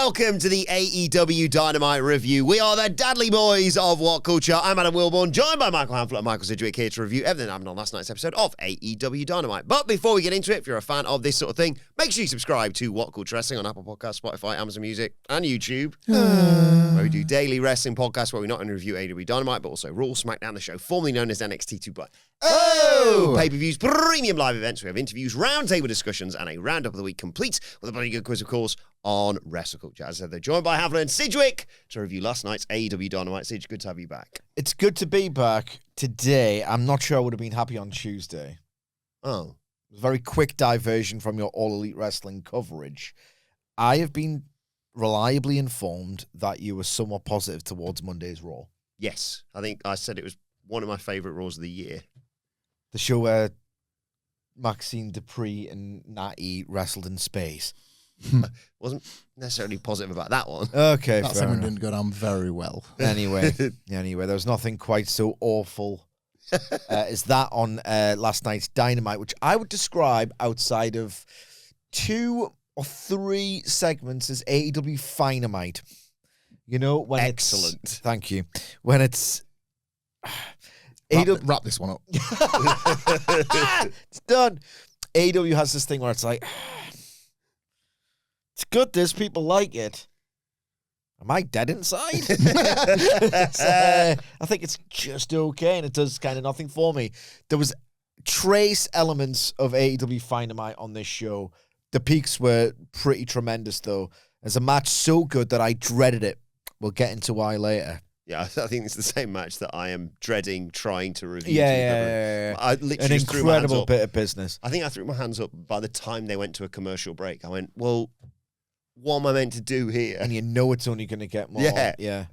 welcome to the AEW Dynamite review. We are the Dudley Boys of What Culture. I'm Adam Wilbourn, joined by Michael Hamflett and Michael Sidgwick here to review everything that happened on last night's episode of AEW Dynamite. But before we get into it, if you're a fan of this sort of thing, make sure you subscribe to WhatCulture Wrestling on Apple Podcasts, Spotify, Amazon Music, and YouTube, where we do daily wrestling podcasts where we not only review AEW Dynamite, but also Raw, SmackDown, the show formerly known as NXT 2. Pay-per-views, premium live events. We have interviews, roundtable discussions, and a roundup of the week complete with a bloody good quiz, of course, on WrestleCulture. As I said, they're joined by Hamflett and Sidgwick to review last night's AEW Dynamite. Sidge, good to have you back. It's good to be back today. I'm not sure I would have been happy on Tuesday. Oh. It was a very quick diversion from your All Elite Wrestling coverage. I have been reliably informed that you were somewhat positive towards Monday's Raw. Yes. I think I said it was one of my favourite Raws of the year. The show where Maxine Dupree and Natty wrestled in space. Wasn't necessarily positive about that one. Okay, that segment didn't go down very well. Anyway, there was nothing quite so awful as that on last night's Dynamite, which I would describe outside of 2 or 3 segments as AEW Dynamite. You know, when Excellent. Thank you. When it's Wrap this one up. It's done. AEW has this thing where it's like, it's good, this people like it. Am I dead inside? I think it's just okay, and it does kind of nothing for me. There was trace elements of AEW Dynamite on this show. The peaks were pretty tremendous, though. There's a match so good that I dreaded it. We'll get into why later. Yeah, I think it's the same match that I am dreading trying to review. Yeah. I literally An just threw my hands incredible up. bit of business. I think I threw my hands up by the time they went to a commercial break. I went, well, what am I meant to do here? And you know it's only going to get more. Yeah.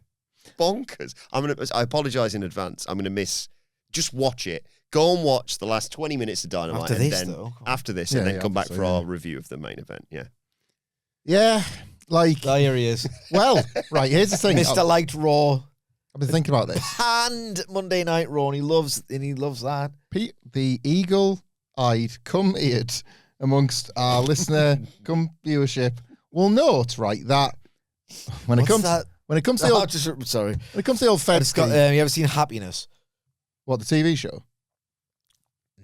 Bonkers. I apologize in advance. I'm going to miss. Just watch it. Go and watch the last 20 minutes of Dynamite. After this, and then come back for our review of the main event. Yeah. Yeah. Like. Oh, here he is. Well, right, here's the thing. Mr. Liked Raw. I've been thinking about this. And Monday Night Raw, and he loves that. Pete, the eagle-eyed, cum-eared amongst our listener, viewership, will note, right, that when it comes to the old Fed, you ever seen Happiness? What, the TV show?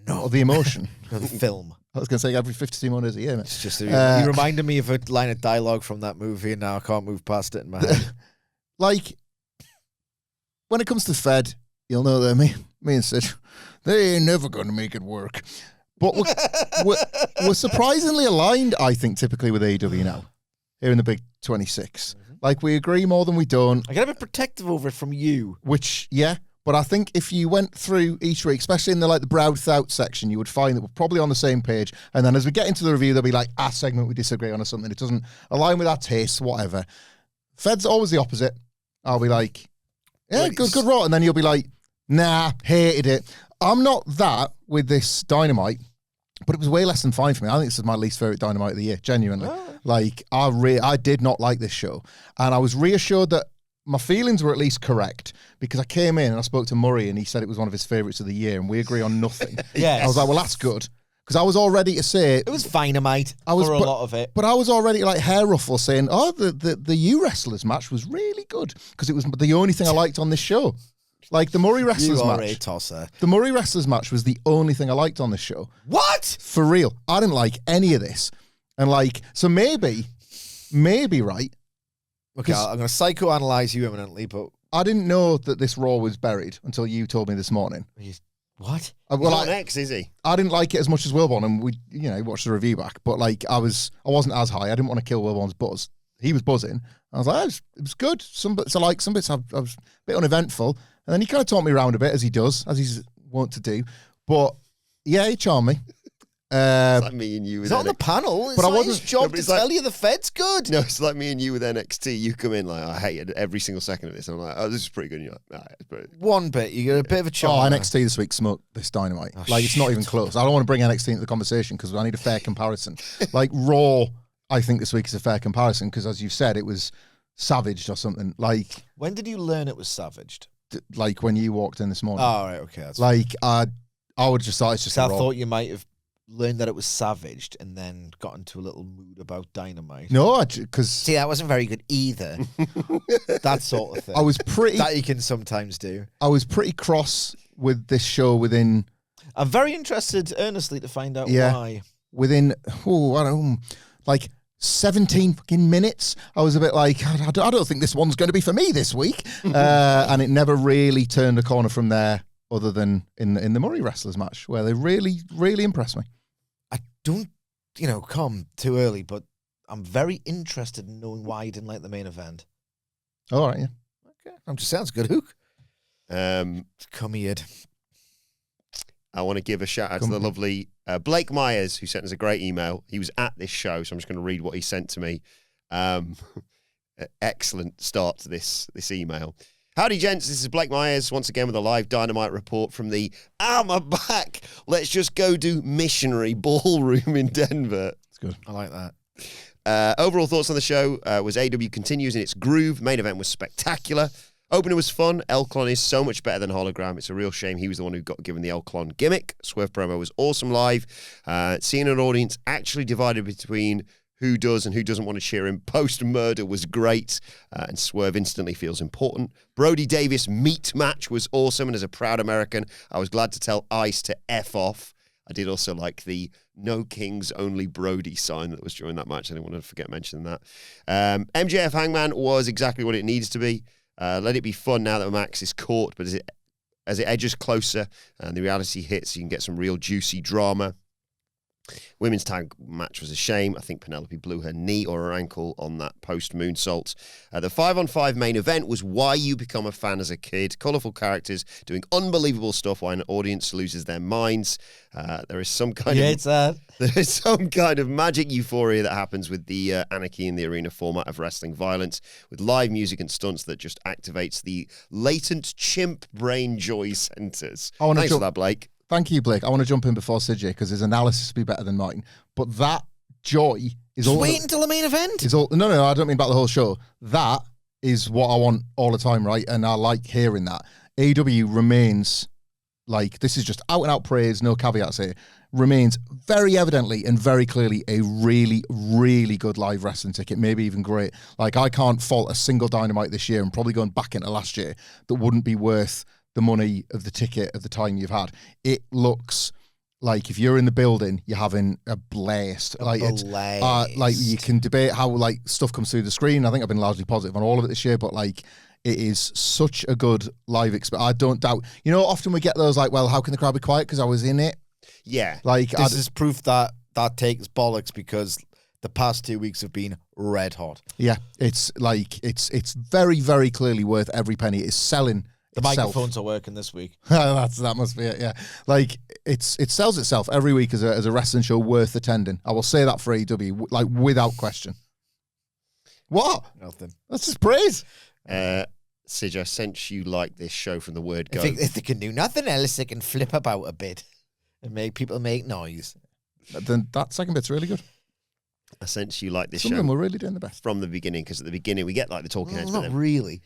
No. Or the emotion? No, the film. I was going to say every 52 Mondays a year, mate. It's just you reminded me of a line of dialogue from that movie, and now I can't move past it in my head. Like, when it comes to Fed, you'll know that me and Sid, they ain't never going to make it work. But we're surprisingly aligned, I think, typically with AEW now, here in the Big 26. Mm-hmm. Like, we agree more than we don't. I get a bit protective over it from you. Which, yeah. But I think if you went through each week, especially in the Browth Out section, you would find that we're probably on the same page. And then as we get into the review, there'll be like a segment we disagree on or something. It doesn't align with our tastes, whatever. Fed's always the opposite. I'll be like, yeah, good Raw. And then you'll be like, nah, hated it. I'm not that with this Dynamite, but it was way less than fine for me. I think this is my least favorite Dynamite of the year, genuinely. Oh. Like, I did not like this show. And I was reassured that my feelings were at least correct, because I came in and I spoke to Murray and he said it was one of his favourites of the year, and we agree on nothing. Yes. I was like, well, that's good. Because I was all ready to say it was Dynamite for a lot of it. But I was already like hair ruffle saying, oh, the U wrestlers match was really good, because it was the only thing I liked on this show. Like the Murray wrestlers match. A tosser. The Murray wrestlers match was the only thing I liked on this show. What? For real. I didn't like any of this. And like, so maybe, right? Okay, I'm going to psychoanalyze you imminently, but I didn't know that this Raw was buried until you told me this morning. What? He's not next, is he? I didn't like it as much as Wilbourn, and we, watched the review back. But like, I wasn't as high. I didn't want to kill Wilbourn's buzz. He was buzzing. I was like, it was good. Some bits I was a bit uneventful, and then he kind of taught me around a bit, as he does, as he's wont to do. But yeah, he charmed me. It's like me and you with he's on the panel. It's but like I wasn't his job to tell you the Fed's good. No, it's like me and you with NXT. You come in like, I hated every single second of this. And I'm like, oh, this is pretty good. And you're like, it's pretty. One bit. You get a bit of a charm. Oh, NXT this week smoked this Dynamite. It's not even close. I don't want to bring NXT into the conversation because I need a fair comparison. Like Raw, I think this week is a fair comparison because, as you said, it was savaged or something. Like, when did you learn it was savaged? Like when you walked in this morning. Oh, right, okay. That's like, I would just thought it's just. I thought you might have learned that it was savaged and then got into a little mood about Dynamite. No, because See, that wasn't very good either. That sort of thing. I was pretty. That you can sometimes do. I was pretty cross with this show within. I'm very interested, earnestly, to find out why. Within, I don't know, like 17 fucking minutes, I was a bit like, I don't think this one's going to be for me this week. And it never really turned a corner from there, other than in the Murray Wrestlers match, where they really, really impressed me. I don't, come too early, but I'm very interested in knowing why you didn't like the main event. All right, yeah. Okay. Just sounds good, Hook. Come here. I want to give a shout out to the lovely Blake Myers, who sent us a great email. He was at this show, so I'm just going to read what he sent to me. Excellent start to this email. Howdy, gents. This is Blake Myers, once again with a live Dynamite report from the I'm back. Let's just go do missionary ballroom in Denver. It's good. I like that. Overall thoughts on the show was AEW continues in its groove. Main event was spectacular. Opener was fun. Clon is so much better than Hologram. It's a real shame he was the one who got given the Clon gimmick. Swerve promo was awesome live. Seeing an audience actually divided between who does and who doesn't want to cheer him post-murder was great, and Swerve instantly feels important. Brody Davis meat match was awesome, and as a proud American, I was glad to tell Ice to F off. I did also like the No Kings, Only Brody sign that was during that match. I didn't want to forget mentioning that. MJF Hangman was exactly what it needs to be. Let it be fun now that Max is caught, but as it edges closer and the reality hits, you can get some real juicy drama. Women's tag match was a shame. I think Penelope blew her knee or her ankle on that post-moonsault. The 5-on-5 main event was why you become a fan as a kid. Colourful characters doing unbelievable stuff while an audience loses their minds. There is some kind of magic euphoria that happens with the Anarchy in the Arena format of wrestling violence, with live music and stunts that just activates the latent chimp brain joy centres. Thanks for that, Blake. Thank you, Blake. I want to jump in before CJ because his analysis will be better than mine. But that joy is all. Wait until the main event. No, I don't mean about the whole show. That is what I want all the time, right? And I like hearing that. AEW remains like, this is just out and out praise, no caveats here. Remains very evidently and very clearly a really, really good live wrestling ticket, maybe even great. Like, I can't fault a single Dynamite this year, and probably going back into last year, that wouldn't be worth the money of the ticket of the time you've had. It looks like if you're in the building, you're having a blast. Like you can debate how like stuff comes through the screen. I think I've been largely positive on all of it this year, but like it is such a good live experience. I don't doubt. Often we get those like, well, how can the crowd be quiet because I was in it? Yeah, like this is proof that takes bollocks because the past 2 weeks have been red hot. Yeah, it's like it's very, very clearly worth every penny. It's selling. The microphones are working this week. That must be it, yeah. Like, it sells itself every week as a wrestling show worth attending. I will say that for AEW, like, without question. What? Nothing. That's just praise. Sidge, I sense you like this show from the word go. If they can do nothing else, they can flip about a bit and make people make noise. Then that second bit's really good. I sense you like this show. Some of them were really doing the best. From the beginning, because at the beginning we get like the talking heads. Not really.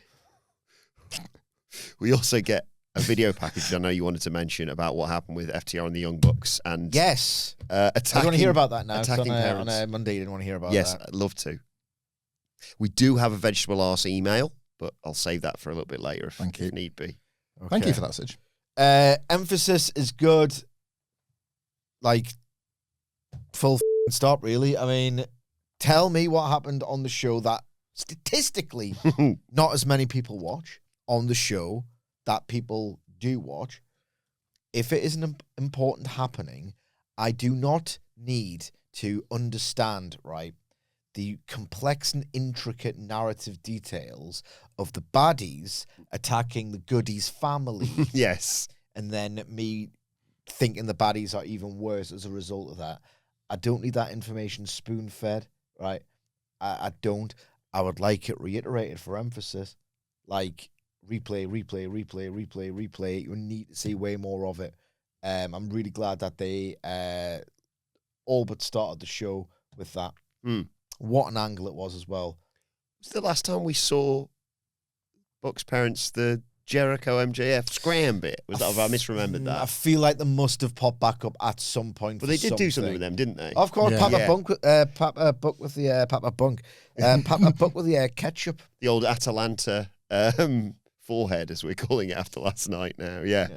We also get a video package I know you wanted to mention about what happened with FTR and the Young Bucks. And yes. I want to hear about that now. Attacking on a Monday, you didn't want to hear about that. Yes, I'd love to. We do have a vegetable arse email, but I'll save that for a little bit later if need be. Okay. Thank you for that, Sidge. Emphasis is good. Like, full stop, really. I mean, tell me what happened on the show that statistically not as many people watch. On the show that people do watch, if it is an important happening, I do not need to understand, right, the complex and intricate narrative details of the baddies attacking the goodies family. Yes. And then me thinking the baddies are even worse as a result of that. I don't need that information spoon-fed, right? I don't. I would like it reiterated for emphasis. Like, replay. You need to see way more of it. I'm really glad that they all but started the show with that. What an angle it was as well. Was the last time we saw Buck's parents the Jericho MJF scram bit? Was that, have I misremembered that? I feel like they must have popped back up at some point. But they did do something with them, didn't they? Of course, Yeah. Papa Yeah. Bunk, Papa Buck with the Papa Bunk, Papa Buck with the ketchup. The old Atalanta forehead, as we're calling it after last night now. Yeah.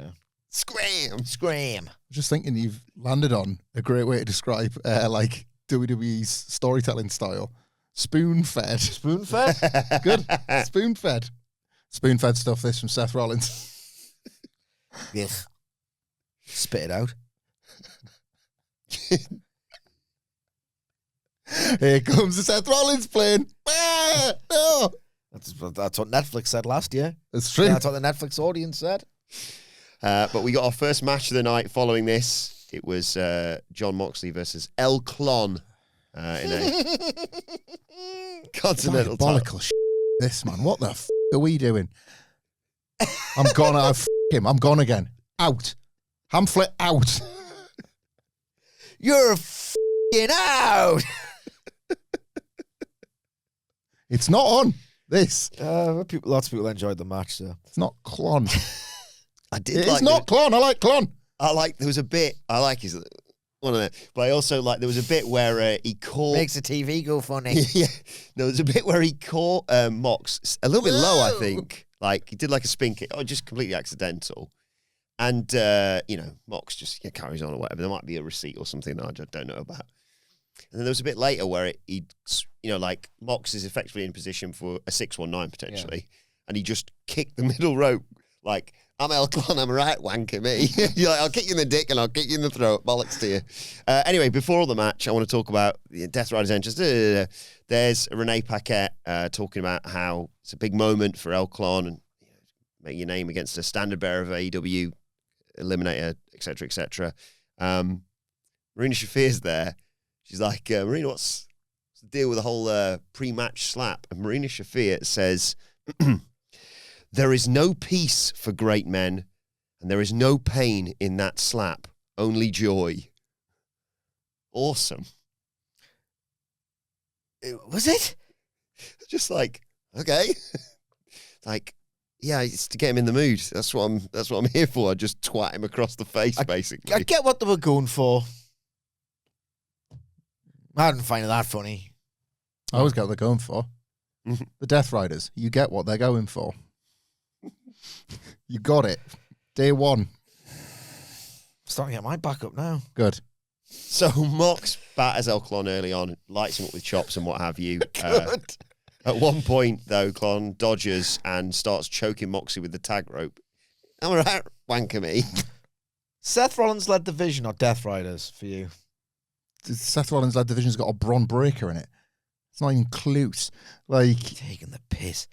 Scram. Scram. Just thinking you've landed on a great way to describe like WWE's storytelling style. Spoon-fed. Spoon-fed? Good. Spoon-fed. Spoon-fed stuff, this from Seth Rollins. Yeah. Spit it out. Here comes the Seth Rollins plane. Ah, no. That's what Netflix said last year. That's true. That's what the Netflix audience said. But we got our first match of the night following this. It was Jon Moxley versus Clon in a continental title. Diabolical this, man. What the are we doing? I'm gone. I've him. I'm gone again. Out. Hamflett out. You're f***ing out. It's not on. This. Lots of people enjoyed the match, so. It's not Clon. I did. It's not Clon. I like Clon. There was a bit. I like his one of them, but I also like there was a bit where he caught. Makes the TV go funny. Yeah, there was a bit where he caught Mox a little bit low. I think like he did like a spin kick, just completely accidental. And Mox just carries on or whatever. There might be a receipt or something that I just don't know about. And then there was a bit later where like Mox is effectively in position for a 619 potentially, and he just kicked the middle rope like, I'm Clon, I'm right, wanker me. You're like, I'll kick you in the dick and I'll kick you in the throat. Bollocks to you. Anyway, before all the match, I want to talk about the Death Rider's entrance. There's Renee Paquette talking about how it's a big moment for Clon and make your name against a standard bearer of AEW, Eliminator, etc., etc. Marina Shafir's there. She's like, Marina, what's the deal with the whole pre-match slap? And Marina Shafir says, there is no peace for great men, and there is no pain in that slap, only joy. Awesome. Was it? Just like, okay. Like, yeah, it's to get him in the mood. That's what I'm here for. I just twat him across the face, basically. I get what they were going for. I didn't find it that funny. I always get what they're going for. The Death Riders. You get what they're going for. You got it. Day one. Starting to get my back up now. Good. So Mox batters Clon early on, lights him up with chops and what have you. Good. At one point, though, Clon dodges and starts choking Moxie with the tag rope. I'm all right, wanker me. Seth Rollins led division or Death Riders for you? Seth Rollins' led division's got a Braun Breaker in it. It's not even close. Like, Taking the piss.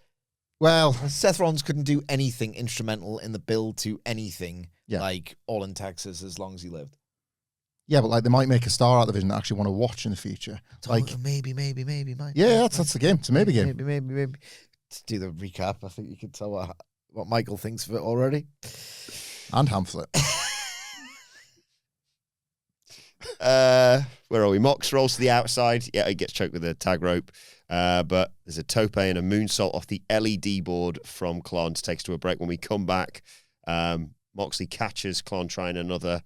well, Seth Rollins couldn't do anything instrumental in the build to anything Yeah. like All in Texas as long as he lived. yeah, but like they might make a star out of the division that I actually want to watch in the future. Like, maybe, might. yeah, that's the game. It's a maybe game. Maybe. To do the recap, I think you can tell what Michael thinks of it already. And Hamflett. Where are we? Mox rolls to the outside. Yeah, he gets choked with a tag rope. But there's a tope and a moonsault off the LED board from Clon to take us to a break. When we come back, Moxley catches Clon trying another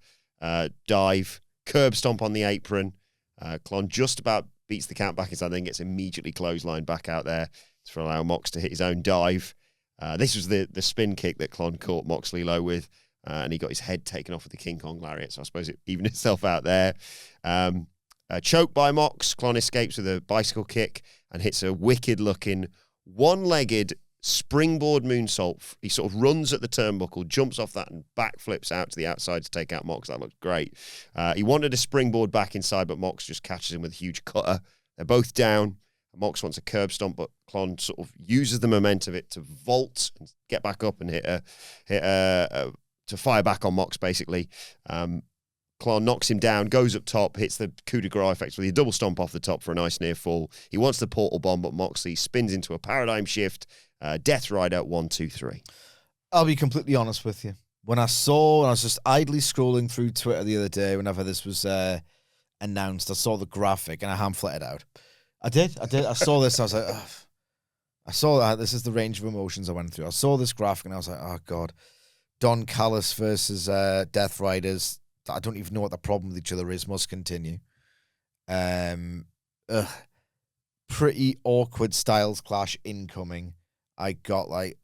dive. Curb stomp on the apron. Clon just about beats the count back inside, then gets immediately clotheslined back out there to allow Mox to hit his own dive. This was the spin kick that Clon caught Moxley low with. And he got his head taken off with the King Kong lariat, so I suppose it evened itself out there. Choked by Mox, Clon escapes with a bicycle kick and hits a wicked-looking one-legged springboard moonsault. He sort of runs at the turnbuckle, jumps off that, and backflips out to the outside to take out Mox. That looked great. He wanted a springboard back inside, but Mox just catches him with a huge cutter. They're both down. Mox wants a curb stomp, but Clon sort of uses the momentum of it to vault and get back up and to fire back on Mox, basically. Clon knocks him down, goes up top, hits the coup de grace effectively, a double stomp off the top for a nice near fall. He wants the portal bomb, but Moxley spins into a paradigm shift. Death Rider 1, 2, 3. I'll be completely honest with you. When I was just idly scrolling through Twitter the other day, whenever this was announced, I saw the graphic and I Hamfletted out. I did. I saw this. I was like, ugh. I saw that. This is the range of emotions I went through. I saw this graphic and I was like, oh, God. Don Callis versus Death Riders. I don't even know what the problem with each other is. Must continue. Pretty awkward styles clash incoming. I got like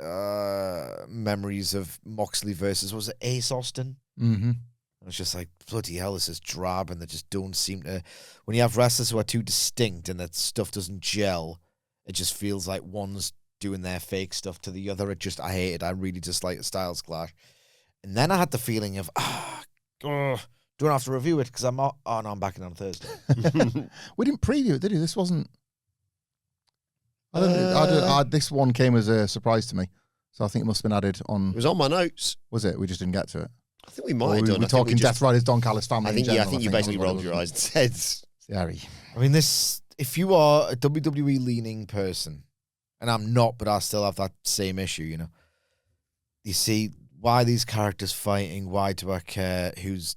memories of Moxley versus, was it Ace Austin? Mm-hmm. I was just like, bloody hell, this is drab, and they just don't seem to. When you have wrestlers who are too distinct and that stuff doesn't gel, it just feels like one's doing their fake stuff to the other. I hate it. I really dislike the styles clash. And then I had the feeling of, don't have to review it because I'm not. Oh no, I'm back in on Thursday. We didn't preview it, did we? This wasn't. I don't. This one came as a surprise to me, so I think it must have been added on. It was on my notes. Was it? We just didn't get to it. I think we might have done. We're talking Death Riders, Don Callis family. I think you basically rolled your eyes and said, "Sorry." I mean, if you are a WWE leaning person, and I'm not, but I still have that same issue, you know. You see, why these characters fighting? Why do I care? Who's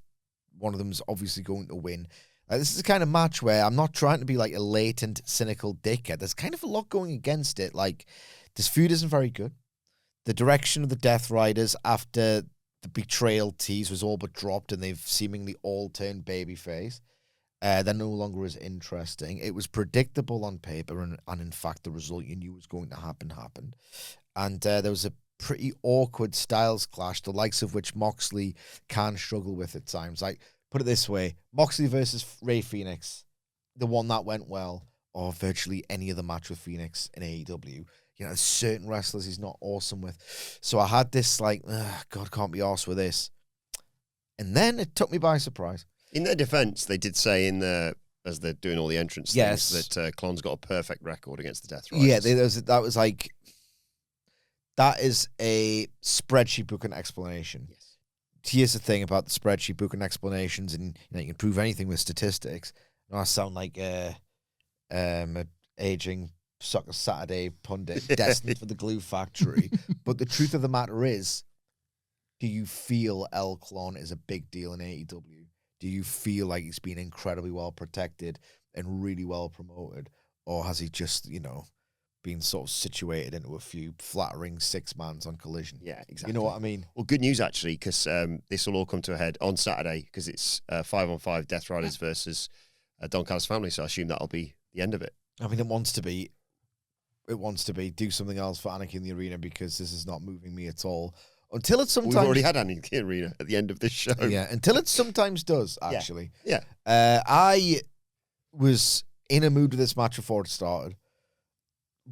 one of them's obviously going to win? This is the kind of match where I'm not trying to be like a latent, cynical dickhead. There's kind of a lot going against it. Like, this feud isn't very good. The direction of the Death Riders after the betrayal tease was all but dropped, and they've seemingly all turned babyface. They're no longer as interesting. It was predictable on paper, and in fact, the result you knew was going to happen happened. And there was a pretty awkward styles clash, the likes of which Moxley can struggle with at times. Like, put it this way, Moxley versus Rey Fenix, the one that went well, or virtually any other match with Phoenix in AEW. You know, there's certain wrestlers he's not awesome with. So I had this like, God, can't be arsed with this. And then it took me by surprise. In their defense, they did say as they're doing all the entrance things, that Clon's got a perfect record against the Death Riders. Yeah, that is a spreadsheet booking explanation. Yes. Here's the thing about the spreadsheet booking explanations, and you can prove anything with statistics. I sound like a aging Soccer Saturday pundit destined for the glue factory. But the truth of the matter is, do you feel El Clon is a big deal in AEW? Do you feel like he's been incredibly well protected and really well promoted? Or has he just, been sort of situated into a few flattering 6-mans on Collision? Yeah, exactly. You know what I mean? Well, good news, actually, because this will all come to a head on Saturday, because it's 5-on-5 Death Riders versus Don Callis family, so I assume that'll be the end of it. I mean, it wants to be. Do something else for Anarchy in the Arena, because this is not moving me at all. Until it sometimes... We've already had Anarchy in the Arena at the end of this show. Yeah, until it sometimes does, actually. Yeah. I was in a mood with this match before it started.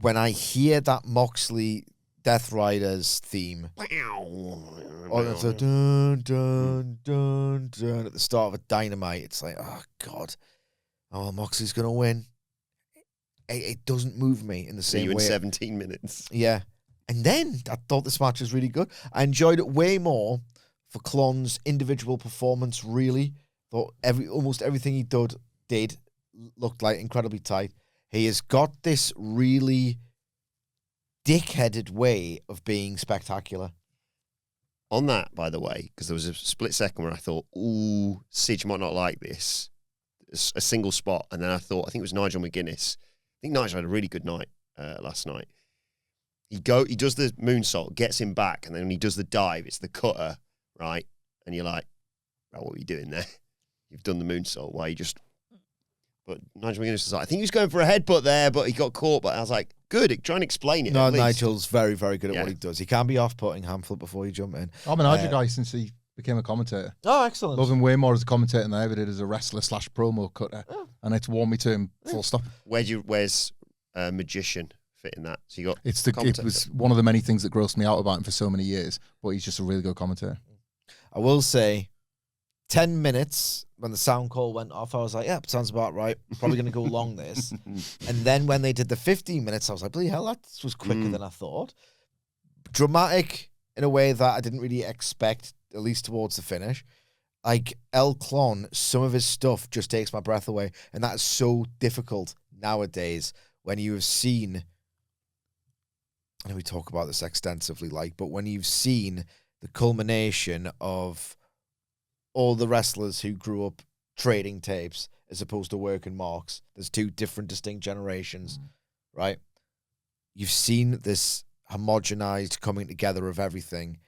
When I hear that Moxley Death Riders theme, or it's a dun, dun, dun, dun at the start of a Dynamite, it's like, oh, God. Oh, Moxley's going to win. It doesn't move me in the same way. In 17 minutes. Yeah. And then I thought this match was really good. I enjoyed it way more for Clon's individual performance, really. Thought almost everything he did looked like incredibly tight. He has got this really dick-headed way of being spectacular. On that, by the way, because there was a split second where I thought, ooh, Sidge might not like this. A single spot. And then I think it was Nigel McGuinness. I think Nigel had a really good night last night. He does the moonsault, gets him back, and then when he does the dive, it's the cutter, right? And you're like, oh, what are you doing there? You've done the moonsault. Why you just... But Nigel McGuinness was like, I think he was going for a headbutt there, but he got caught. But I was like, good, try and explain it. No, Nigel's very, very good at what he does. He can be off-putting Hamflett before you jump in. I'm an Nigel guy since he became a commentator. Oh, excellent. Love him way more as a commentator than I ever did as a wrestler / promo cutter. Oh. And it's warmed me to him full stop. Where's Magician fit in that? So you got it was one of the many things that grossed me out about him for so many years, but he's just a really good commentator. I will say, 10 minutes when the sound call went off, I was like, yeah, sounds about right. Probably going to go long this. And then when they did the 15 minutes, I was like, bloody hell, that was quicker than I thought. Dramatic in a way that I didn't really expect, at least towards the finish. Like, El Clon, some of his stuff just takes my breath away. And that is so difficult nowadays when you have seen, I know we talk about this extensively, but when you've seen the culmination of all the wrestlers who grew up trading tapes as opposed to working marks, there's two different distinct generations, right? you've seen this homogenized coming together of everything.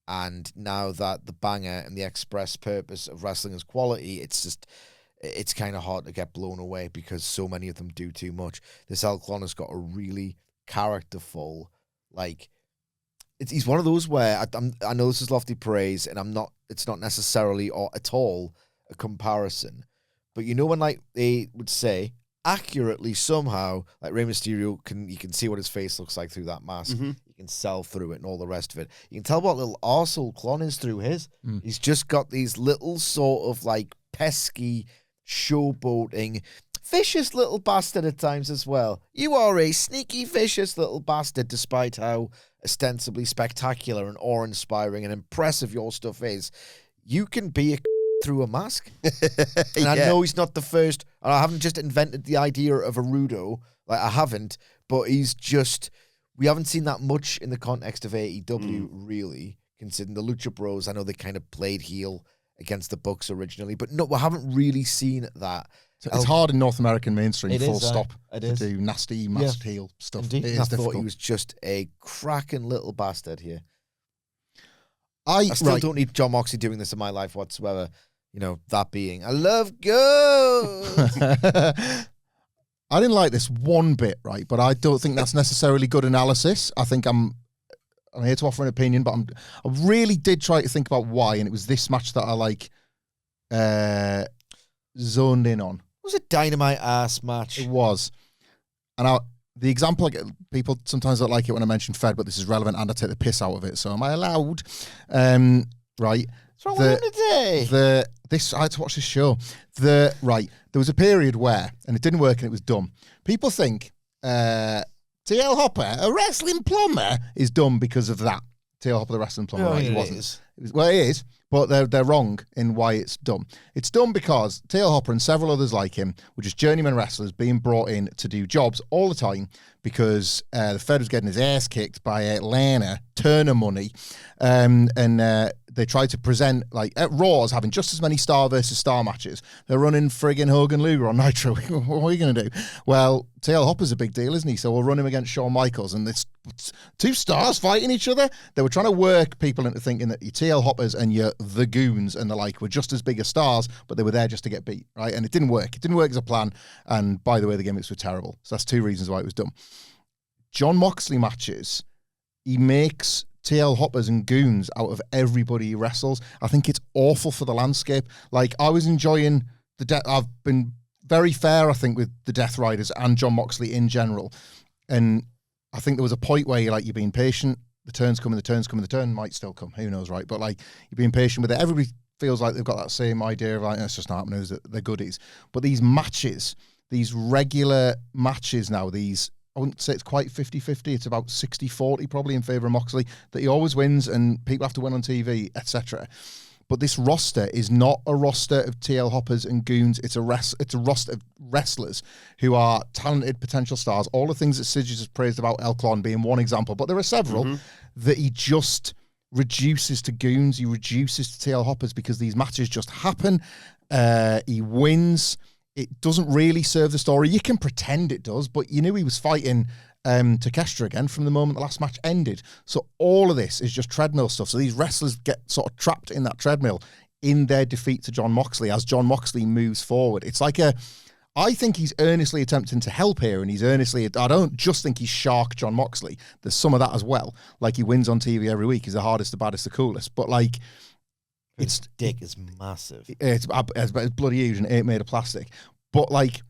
And now that the banger and the express purpose of wrestling is quality, it's kind of hard to get blown away because so many of them do too much. This Clon has got a really characterful, like, he's one of those where I know this is lofty praise, and it's not necessarily or at all a comparison, but you know when like they would say accurately somehow, like Rey Mysterio you can see what his face looks like through that mask. Mm-hmm. You can sell through it and all the rest of it. You can tell what little arsehole Clon is through his. He's just got these little sort of like pesky, showboating, vicious little bastard at times as well. You are a sneaky, vicious little bastard, despite how ostensibly spectacular and awe-inspiring and impressive your stuff is. You can be a through a mask. And I know he's not the first, and I haven't just invented the idea of a Rudo, like I haven't, but we haven't seen that much in the context of AEW, really, considering the Lucha Bros. I know they kind of played heel against the Bucks originally, but no, we haven't really seen that. It's hard in North American mainstream, full stop, to is. do nasty, masked heel stuff. Indeed. It is I thought difficult. he was just a cracking little bastard here. I still don't need Jon Moxley doing this in my life whatsoever. You know, that being, I love goats. I didn't like this one bit, right? But I don't think that's necessarily good analysis. I think I'm here to offer an opinion, but I really did try to think about why, and it was this match that I zoned in on. It was a dynamite ass match. It was. And the example, people sometimes don't like it when I mention Fed, but this is relevant and I take the piss out of it. So am I allowed? Right. What's wrong with him today? I had to watch this show. There was a period where, and it didn't work and it was dumb. People think TL Hopper, a wrestling plumber, is dumb because of that. TL Hopper, the wrestling plumber, right? It wasn't. Well, it is, but they're wrong in why it's dumb. It's dumb because TL Hopper and several others like him were just journeyman wrestlers being brought in to do jobs all the time because the Fed was getting his ass kicked by Atlanta, Turner money, and they tried to present, like, at Raw as having just as many star versus star matches. They're running friggin' Hogan Luger on Nitro. What are we going to do? Well, TL Hopper's a big deal, isn't he? So we'll run him against Shawn Michaels, and it's two stars fighting each other. They were trying to work people into thinking that your TL Hoppers and your The Goons and the like were just as big as stars, but they were there just to get beat, right? And it didn't work. It didn't work as a plan. And by the way, the gimmicks were terrible. So that's two reasons why it was dumb. Jon Moxley matches, he makes TL Hoppers and Goons out of everybody he wrestles. I think it's awful for the landscape. Like, I was enjoying I've been very fair, I think, with the Death Riders and Jon Moxley in general. And I think there was a point where you're being patient. The turn's coming, the turn might still come. Who knows, right? But, like, you're being patient with it. Everybody feels like they've got that same idea of, like, it's just not happening, they're goodies. But these matches, these regular matches now, I wouldn't say it's quite 50-50. It's about 60-40 probably in favour of Moxley, that he always wins and people have to win on TV, etc. But this roster is not a roster of TL Hoppers and Goons. It's a roster of wrestlers who are talented potential stars. All the things that Sidgwick has praised about Clon being one example, but there are several that he just reduces to Goons. He reduces to TL Hoppers because these matches just happen. He wins. It doesn't really serve the story. You can pretend it does, but you knew he was fighting Takeshita again from the moment the last match ended. So all of this is just treadmill stuff. So these wrestlers get sort of trapped in that treadmill in their defeat to Jon Moxley as Jon Moxley moves forward. It's like I think he's earnestly attempting to help here, and I don't just think he's Shark Jon Moxley. There's some of that as well. Like, he wins on TV every week. He's the hardest, the baddest, the coolest. But, like, His dick is massive. It's bloody huge and it ain't made of plastic. But, like,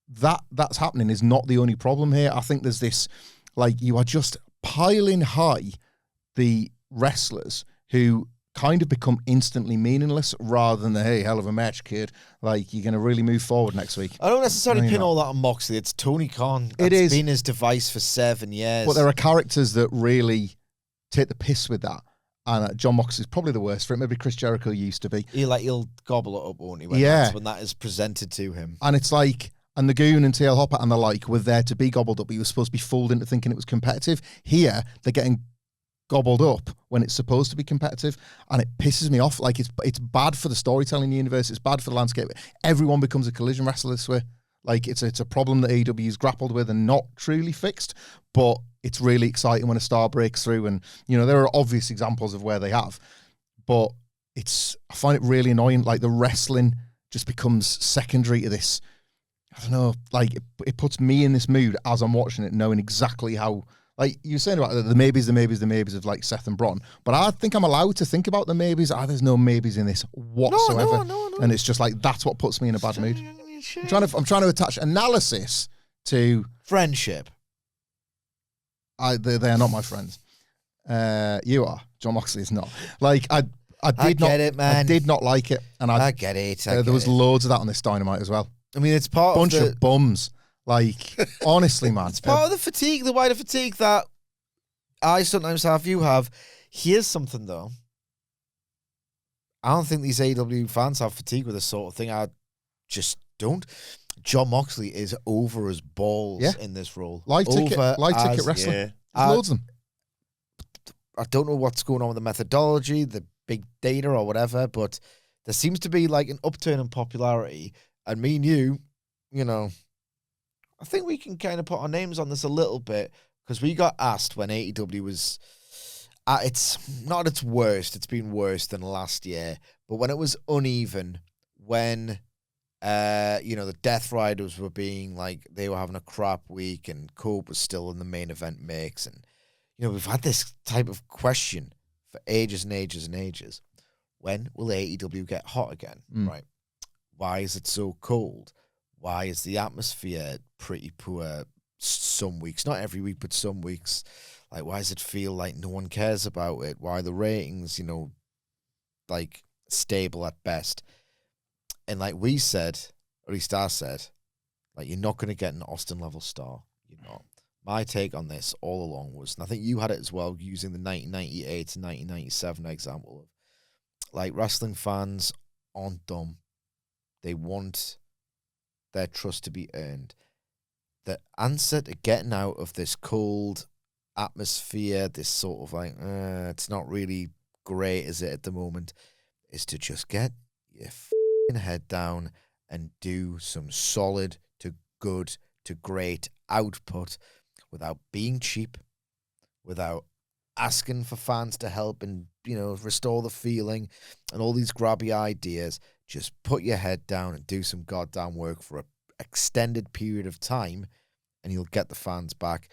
that's happening is not the only problem here. I think there's this, like, you are just piling high the wrestlers who kind of become instantly meaningless rather than the, hey, hell of a match, kid. Like, you're going to really move forward next week. I don't necessarily pin all that on Moxley. It's Tony Khan. It's been his device for 7 years. But there are characters that really take the piss with that. And Jon Moxley's probably the worst for it. Maybe Chris Jericho used to be. He'll gobble it up, won't he? When that is presented to him. And it's like, and the Goon and TL Hopper and the like were there to be gobbled up, but you were supposed to be fooled into thinking it was competitive. Here, they're getting gobbled up when it's supposed to be competitive, and it pisses me off. Like, it's bad for the storytelling universe. It's bad for the landscape. Everyone becomes a collision wrestler this way. Like, it's a problem that AEW's grappled with and not truly fixed, but it's really exciting when a star breaks through, and there are obvious examples of where they have, but I find it really annoying. Like the wrestling just becomes secondary to this. I don't know. Like it puts me in this mood as I'm watching it, knowing exactly how. Like you were saying about the maybes of like Seth and Bron, but I think I'm allowed to think about the maybes. There's no maybes in this whatsoever, no. And it's just like that's what puts me in a bad mood. I'm trying to attach analysis to friendship. They are not my friends. You are. Jon Moxley is not. Like I did not get it, man. I did not like it, and I get it. There was loads of that on this Dynamite as well. I mean, it's part bunch of of bums. Like honestly, man, it's part of the fatigue, the wider fatigue that I sometimes have. You have. Here's something though. I don't think these AEW fans have fatigue with this sort of thing. I just don't. Jon Moxley is over as balls in this role. Live ticket wrestling. Yeah. Loads of them. I don't know what's going on with the methodology, the big data or whatever, but there seems to be like an upturn in popularity. And me and you, I think we can kind of put our names on this a little bit because we got asked when AEW was at its not at its worst. It's been worse than last year, but when it was uneven, when the Death Riders were being like they were having a crap week and Cope was still in the main event mix, and we've had this type of question for ages and ages and ages. When will AEW get hot again? Right? Why is it so cold? Why is the atmosphere pretty poor some weeks? Not every week, but some weeks. Like, why does it feel like no one cares about it? Why are the ratings, like stable at best? And like we said, or at least I said, like, you're not going to get an Austin level star. You're not. My take on this all along was, and I think you had it as well, using the 1998 to 1997 example of, like, wrestling fans aren't dumb. They want their trust to be earned. The answer to getting out of this cold atmosphere, this sort of like, it's not really great, is it, at the moment, is to just get your head down and do some solid to good to great output without being cheap, without asking for fans to help and, restore the feeling and all these grabby ideas. Just put your head down and do some goddamn work for an extended period of time and you'll get the fans back.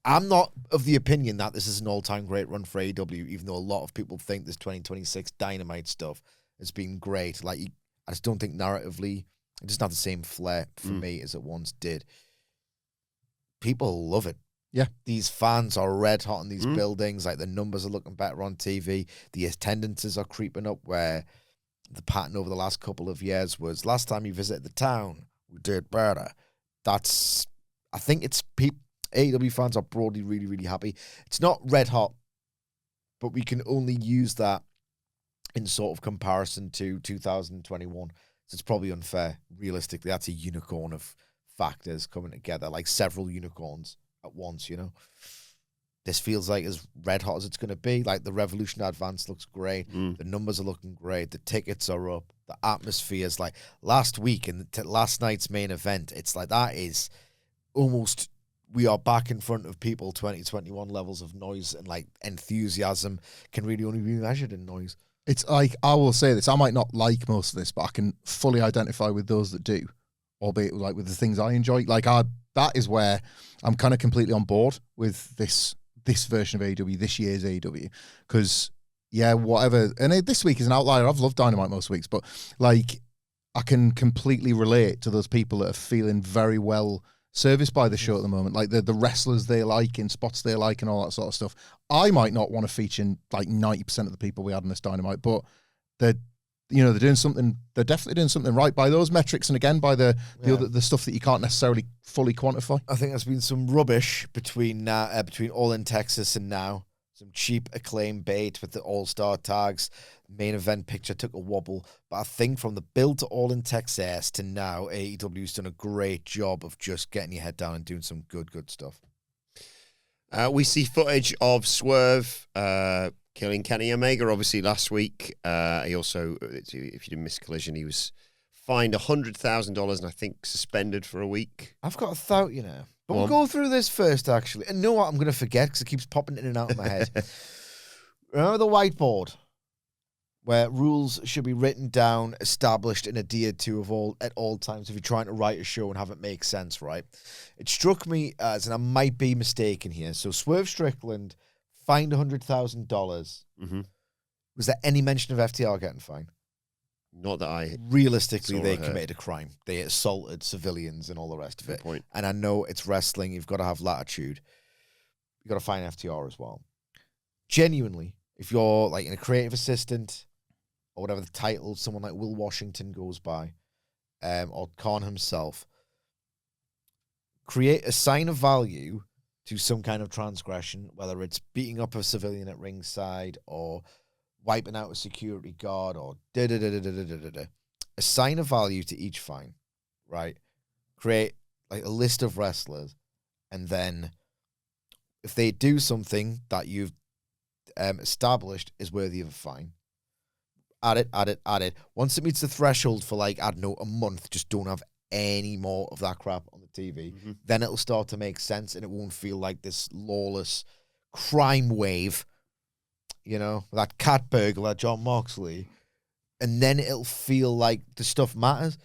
I'm not of the opinion that this is an all-time great run for AEW, even though a lot of people think this 2026 Dynamite stuff has been great. Like, I just don't think narratively, it doesn't have the same flair for me as it once did. People love it. Yeah. These fans are red hot in these buildings. Like, the numbers are looking better on TV. The attendances are creeping up, where the pattern over the last couple of years was last time you visited the town, we did better. I think it's AEW fans are broadly really, really happy. It's not red hot, but we can only use that in sort of comparison to 2021. So it's probably unfair. Realistically, that's a unicorn of factors coming together, like several unicorns at once, This feels like as red hot as it's going to be. Like, the Revolution Advance looks great. The numbers are looking great. The tickets are up. The atmosphere is like last week and last night's main event. It's like that is almost, we are back in front of people. 2021 levels of noise and like enthusiasm can really only be measured in noise. It's like, I will say this, I might not like most of this, but I can fully identify with those that do, albeit like with the things I enjoy. Like, that is where I'm kind of completely on board with this version of AEW, this year's AEW, because whatever, and this week is an outlier. I've loved Dynamite most weeks, but like, I can completely relate to those people that are feeling very well serviced by the show at the moment, like the wrestlers they like in spots they like and all that sort of stuff. I might not want to feature like 90% of the people we had in this Dynamite, but they're doing something. They're definitely doing something right by those metrics, and again by the stuff that you can't necessarily fully quantify. I think there's been some rubbish between All in Texas and now. Some cheap Acclaim bait with the All-Star tags. Main event picture took a wobble, but I think from the build to All in Texas to now, AEW's done a great job of just getting your head down and doing some good stuff. We see footage of Swerve killing Kenny Omega, obviously, last week. He also, if you didn't miss Collision, he was fined $100,000 and I think suspended for a week. I've got a thought, you know. But Go we'll on. go through this first, actually. And you know what? I'm going to forget because it keeps popping in and out of my head. Remember the whiteboard where rules should be written down, established, and adhered to at all times if you're trying to write a show and have it make sense, right? It struck me as, and I might be mistaken here, so Swerve Strickland fined $100,000. Mm-hmm. Was there any mention of FTR getting fined? Not that I... Realistically, saw they or heard. committed a crime. They assaulted civilians and all the rest of Good it. point. And I know it's wrestling. You've got to have latitude. You've got to find FTR as well. Genuinely, if you're like a creative assistant or whatever the title, someone like Will Washington goes by, or Khan himself, create a sign of value to some kind of transgression, whether it's beating up a civilian at ringside or wiping out a security guard or da-da-da-da-da-da-da-da. A sign of value to each fine, right? Create like a list of wrestlers, and then if they do something that you've established is worthy of a fine, add it. Once it meets the threshold for like, I don't know, a month, just don't have any more of that crap on the TV. Mm-hmm. Then it'll start to make sense and it won't feel like this lawless crime wave, you know, that cat burglar, Jon Moxley. And then it'll feel like the stuff matters.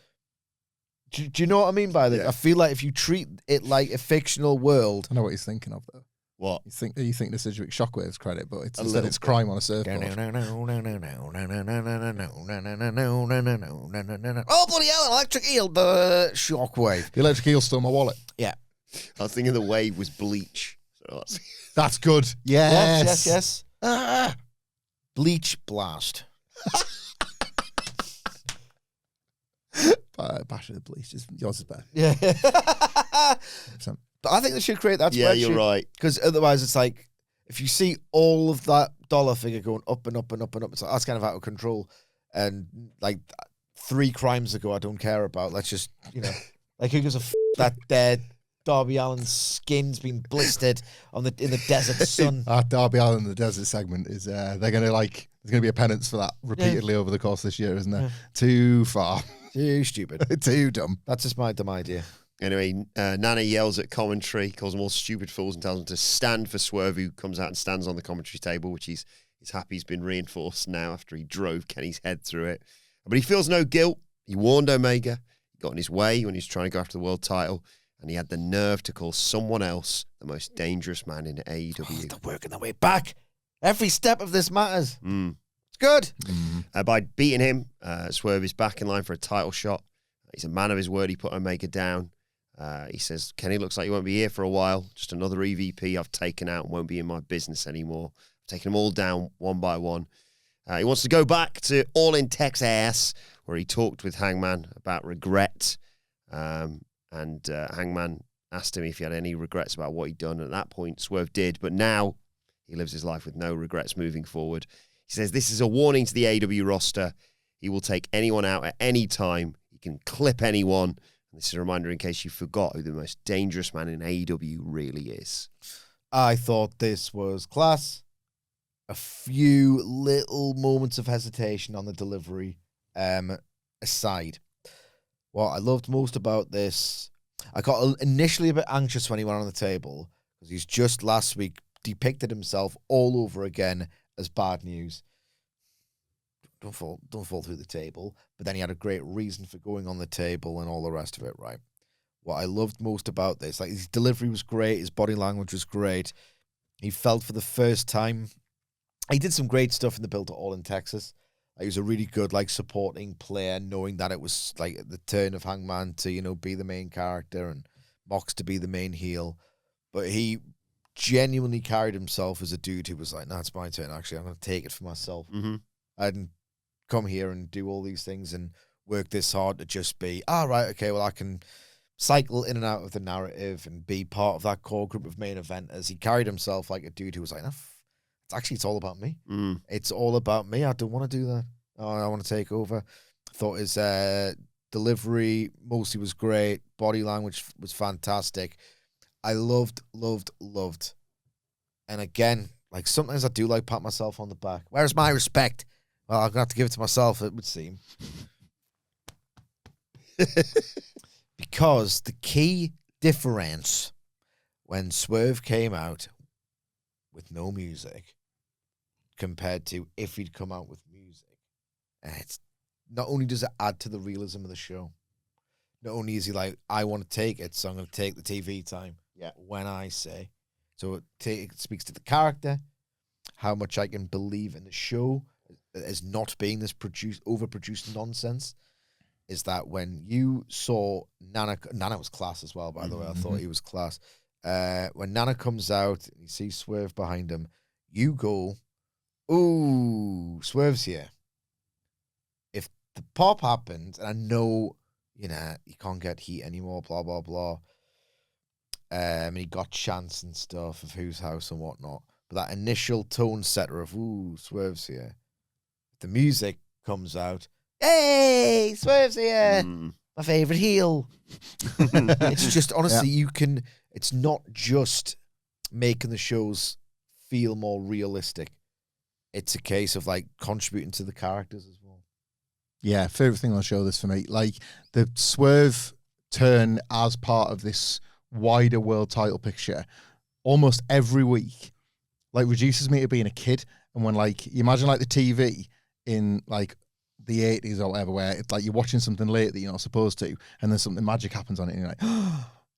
Do you know what I mean by that? Yeah. I feel like if you treat it like a fictional world. I know what he's thinking of, though. What? You think the Sidgwick Shockwave's credit, but it's A instead little it's bit. crime on a surfboard. Oh, bloody hell, an electric eel, the shockwave. The electric eel stole my wallet. Yeah. I was thinking the wave was bleach. So that's... That's good. Yes. Yes. Bleach blast. Bash of the Bleach. Yours is better. Yeah. 100%. But I think they should create that Yeah, spreadsheet. you're right. Because otherwise it's like, if you see all of that dollar figure going up and up and up and up, it's like, that's kind of out of control. And like 3 crimes ago, I don't care about. Let's just, you know, like who gives a that dead Darby Allin's skin's been blistered in the desert sun. Our Darby Allin in the desert segment is they're gonna like there's gonna be a penance for that repeatedly over the course of this year, isn't there? Yeah. Too far. Too stupid. Too dumb. That's just my dumb idea. Anyway, Nana yells at commentary, calls them all stupid fools, and tells them to stand for Swerve, who comes out and stands on the commentary table, which he's happy he's been reinforced now after he drove Kenny's head through it. But he feels no guilt. He warned Omega. He got in his way when he was trying to go after the world title, and he had the nerve to call someone else the most dangerous man in AEW. They're working their way back. Every step of this matters. Mm. It's good. By beating him, Swerve is back in line for a title shot. He's a man of his word. He put Omega down. He says, Kenny, looks like you won't be here for a while. Just another EVP I've taken out and won't be in my business anymore. I've taken them all down one by one. He wants to go back to All in Texas, where he talked with Hangman about regret. And Hangman asked him if he had any regrets about what he'd done. At that point, Swerve did, but now he lives his life with no regrets moving forward. He says, this is a warning to the AEW roster. He will take anyone out at any time. He can clip anyone. And this is a reminder in case you forgot who the most dangerous man in AEW really is. I thought this was class. A few little moments of hesitation on the delivery aside. What I loved most about this, I got initially a bit anxious when he went on the table because he's just last week depicted himself all over again as bad news. Don't fall through the table. But then he had a great reason for going on the table and all the rest of it, right? What I loved most about this, like his delivery was great, his body language was great. He felt for the first time. He did some great stuff in the build to All in Texas. He was a really good, like, supporting player, knowing that it was like the turn of Hangman to, you know, be the main character and Mox to be the main heel. But he genuinely carried himself as a dude who was like, nah, it's my turn, actually. I'm going to take it for myself. Mm-hmm. I didn't come here and do all these things and work this hard to just be, right, okay, well, I can cycle in and out of the narrative and be part of that core group of main eventers. He carried himself like a dude who was like, it's all about me. Mm. It's all about me. I don't want to do that. I want to take over. I thought his delivery mostly was great. Body language was fantastic. I loved. And again, like sometimes I do like pat myself on the back. Where's my respect? Well, I'm going to have to give it to myself, it would seem. Because the key difference when Swerve came out with no music compared to if he'd come out with music, it's not only does it add to the realism of the show, not only is he like, I want to take it, so I'm going to take the TV time when I say. So it speaks to the character, how much I can believe in the show as not being this overproduced nonsense. Is that when you saw Nana was class as well, by the way. I thought he was class. When Nana comes out and you see Swerve behind him, you go, ooh, Swerve's here. If the pop happened, and I know, you can't get heat anymore, blah, blah, blah. And he got chance and stuff of whose house and whatnot. But that initial tone setter of, ooh, Swerve's here. If the music comes out, hey, Swerve's here. My favorite heel. It's just, honestly, it's not just making the shows feel more realistic. It's a case of like contributing to the characters as well. Yeah, favorite thing on the show, this for me. Like the Swerve turn as part of this wider world title picture almost every week, like reduces me to being a kid. And when like, you imagine like the TV in like the 80s or whatever, where it's like you're watching something late that you're not supposed to, and then something magic happens on it, and you're like,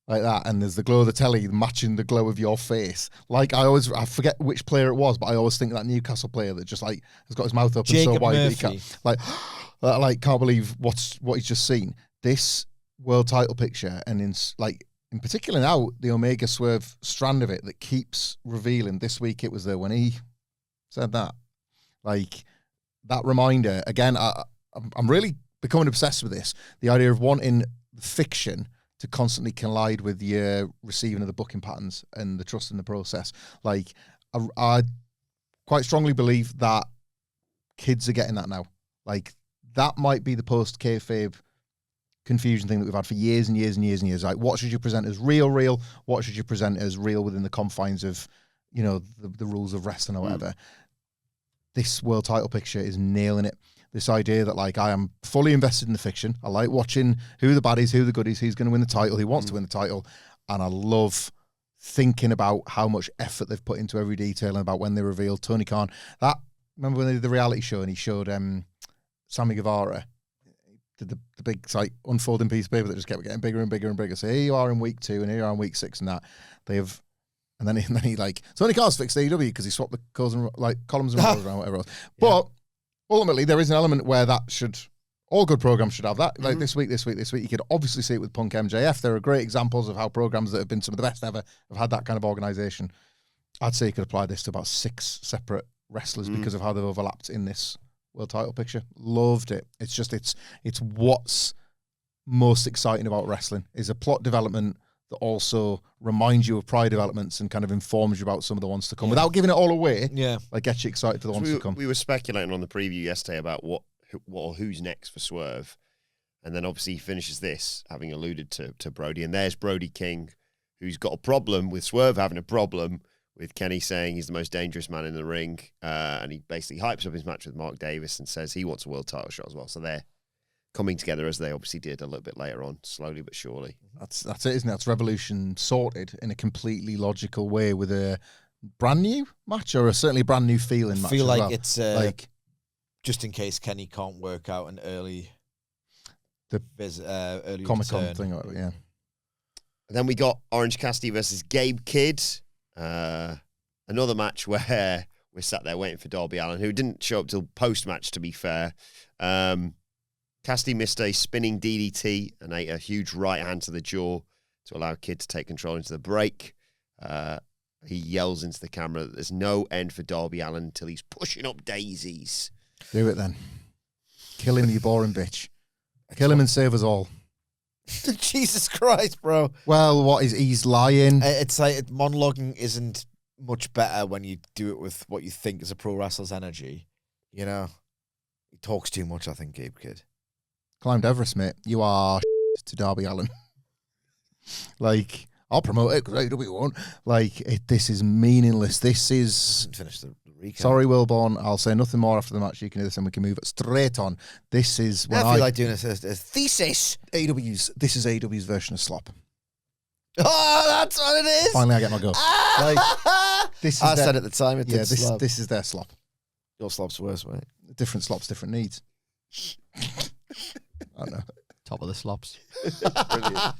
like that, and there's the glow of the telly matching the glow of your face. Like I forget which player it was, but I always think that Newcastle player that just like has got his mouth open Jacob so wide that Murphy. he can't, like can't believe what he's just seen. This world title picture, and in particular now the Omega Swerve strand of it that keeps revealing. This week it was there when he said that, like. That reminder, again, I'm really becoming obsessed with this. The idea of wanting fiction to constantly collide with your receiving of the booking patterns and the trust in the process. Like, I quite strongly believe that kids are getting that now. Like, that might be the post-kayfabe confusion thing that we've had for years and years and years and years. Like, what should you present as real? What should you present as real within the confines of, the rules of wrestling or whatever? This world title picture is nailing it. This idea that, like, I am fully invested in the fiction. I like watching who the baddies, who the goodies, who's going to win the title, who wants to win the title. And I love thinking about how much effort they've put into every detail and about when they revealed Tony Khan. Remember when they did the reality show and he showed Sammy Guevara, did the big, like, unfolding piece of paper that just kept getting bigger and bigger and bigger. So here you are in week 2 and here you are in week 6 and that. They have... And then he like, Tony Khan's fixed AEW because he swapped the columns and rows around, whatever else. But ultimately, there is an element where all good programs should have that. Like this week. You could obviously see it with Punk MJF. There are great examples of how programs that have been some of the best ever have had that kind of organization. I'd say you could apply this to about 6 separate wrestlers because of how they've overlapped in this world title picture. Loved it. It's just, it's what's most exciting about wrestling is a plot development that also reminds you of prior developments and kind of informs you about some of the ones to come without giving it all away. Yeah. Like gets you excited for the ones to come. We were speculating on the preview yesterday about who's next for Swerve. And then obviously he finishes this, having alluded to Brody. And there's Brody King, who's got a problem with Swerve having a problem with Kenny saying he's the most dangerous man in the ring. And he basically hypes up his match with Mark Davis and says he wants a world title shot as well. So they're coming together as they obviously did a little bit later on, slowly but surely. That's it, isn't it? That's Revolution sorted in a completely logical way with a brand new match or certainly a brand new feeling match. I feel like well. It's just in case Kenny can't work out an early Comic-Con thing, yeah. And then we got Orange Cassidy versus Gabe Kidd. Another match where we're sat there waiting for Darby Allin, who didn't show up till post-match, to be fair. Cassidy missed a spinning DDT and ate a huge right hand to the jaw to allow Kidd to take control into the break. He yells into the camera that there's no end for Darby Allin until he's pushing up daisies. Do it then. Kill him, you boring bitch. Kill him and save us all. Jesus Christ, bro. Well, he's lying. It's like monologuing isn't much better when you do it with what you think is a pro wrestler's energy. He talks too much, I think, Gabe Kidd. Climbed Everest, mate. You are to Darby Allin. Like, I'll promote it because AEW won't. Like, this is meaningless. This is... Finish the recap. Sorry, Wilbourn. I'll say nothing more after the match. You can do this and we can move it straight on. This is... I feel like doing a thesis. This is AEW's version of slop. Oh, that's what it is. Finally, I get my go. This is I said at the time this is their slop. Your slop's worse, mate. Different slops, different needs. I don't know. Top of the slops. Brilliant.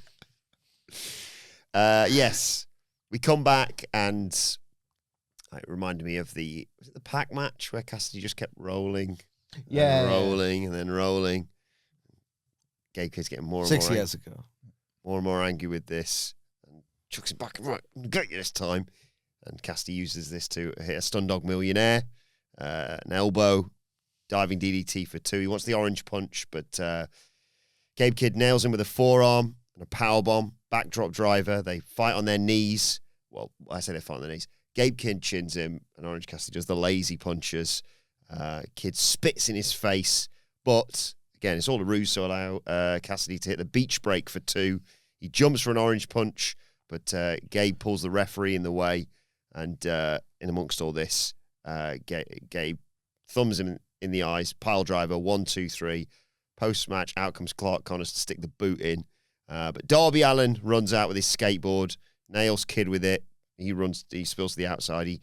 Yes, we come back and it reminded me of the Pac match where Cassidy just kept rolling, rolling, and then rolling. Gabe Kid's getting more and 6 more years ago, more and more angry with this, and chucks him back. Right, I'm gonna get you this time. And Cassidy uses this to hit a Stun Dog Millionaire, an elbow, diving DDT for 2. He wants the orange punch, but Gabe Kid nails him with a forearm and a powerbomb. Backdrop driver. They fight on their knees. Well, I say they fight on their knees. Gabe Kid chins him, and Orange Cassidy does the lazy punches. Kid spits in his face, but again, it's all a ruse to allow Cassidy to hit the beach break for 2. He jumps for an orange punch, but Gabe pulls the referee in the way, and in amongst all this, Gabe thumbs him in the eyes. Pile driver, 1, 2, 3. Post-match, out comes Clark Connors to stick the boot in. But Darby Allin runs out with his skateboard, nails Kid with it. He spills to the outside.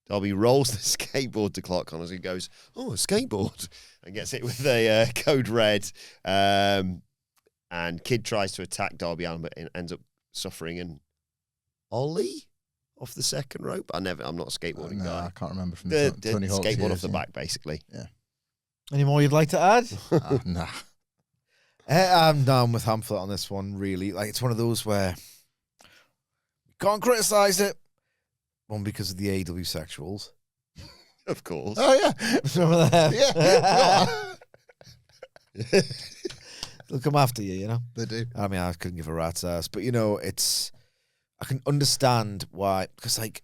Darby rolls the skateboard to Clark Connors and goes, "Oh, a skateboard," and gets it with a code red. And Kid tries to attack Darby Allin, but ends up suffering an ollie off the second rope. I'm not a skateboarding guy. I can't remember from The Tony Hawk's skateboard years, off the back, basically. Yeah. Any more you'd like to add? Nah. I'm down with Hamflett on this one, really. Like, it's one of those where you can't criticise it. One, because of the AEW sexuals. Of course. Oh, yeah. Remember that? Yeah. They'll come after you, you know? They do. I mean, I couldn't give a rat's ass. But, you know, I can understand why. Because, like,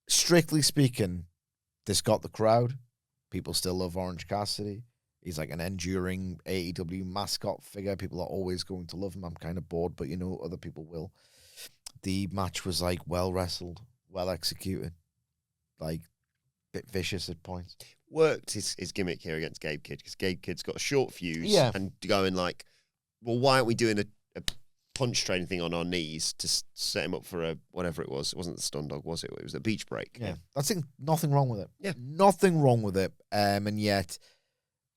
strictly speaking, this got the crowd. People still love Orange Cassidy. He's like an enduring AEW mascot figure. People are always going to love him. I'm kind of bored, but, you know, other people will. The match was, like, well wrestled, well executed. Like, bit vicious at points. Worked his gimmick here against Gabe Kid, because Gabe Kid's got a short fuse and going like, well, why aren't we doing a punch training thing on our knees to set him up for whatever it was? It wasn't the stun dog, was it? It was a beach break. Yeah. That's nothing wrong with it. Yeah. Nothing wrong with it. And yet,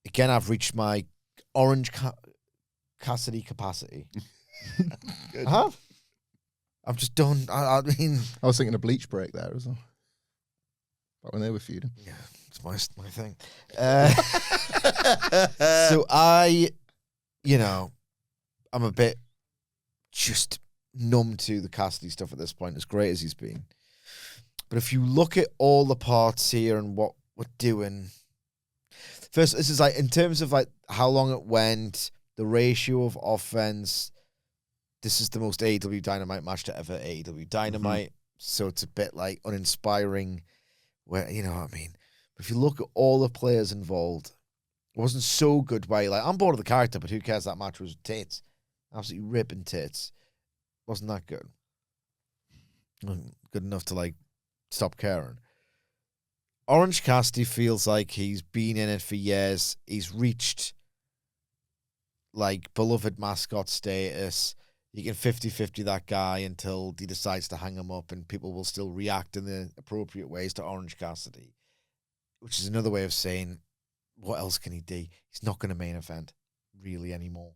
again, I've reached my Orange Cassidy capacity. Good. I have. I've just done, I mean... I was thinking a bleach break there as well. Back when they were feuding. Yeah, it's my thing. So I'm a bit just numb to the Cassidy stuff at this point, as great as he's been. But if you look at all the parts here and what we're doing... First, this is like, in terms of like how long it went, the ratio of offense... This is the most AEW Dynamite match to ever AEW Dynamite. Mm-hmm. So it's a bit like uninspiring, where, you know what I mean? But if you look at all the players involved, it wasn't so good where you're like, I'm bored of the character, but who cares? That match was tits. Absolutely ripping tits. Wasn't that good. Good enough to like stop caring. Orange Cassidy feels like he's been in it for years. He's reached like beloved mascot status. You can 50-50 that guy until he decides to hang him up, and people will still react in the appropriate ways to Orange Cassidy, which is another way of saying, what else can he do? He's not going to main event, really, anymore.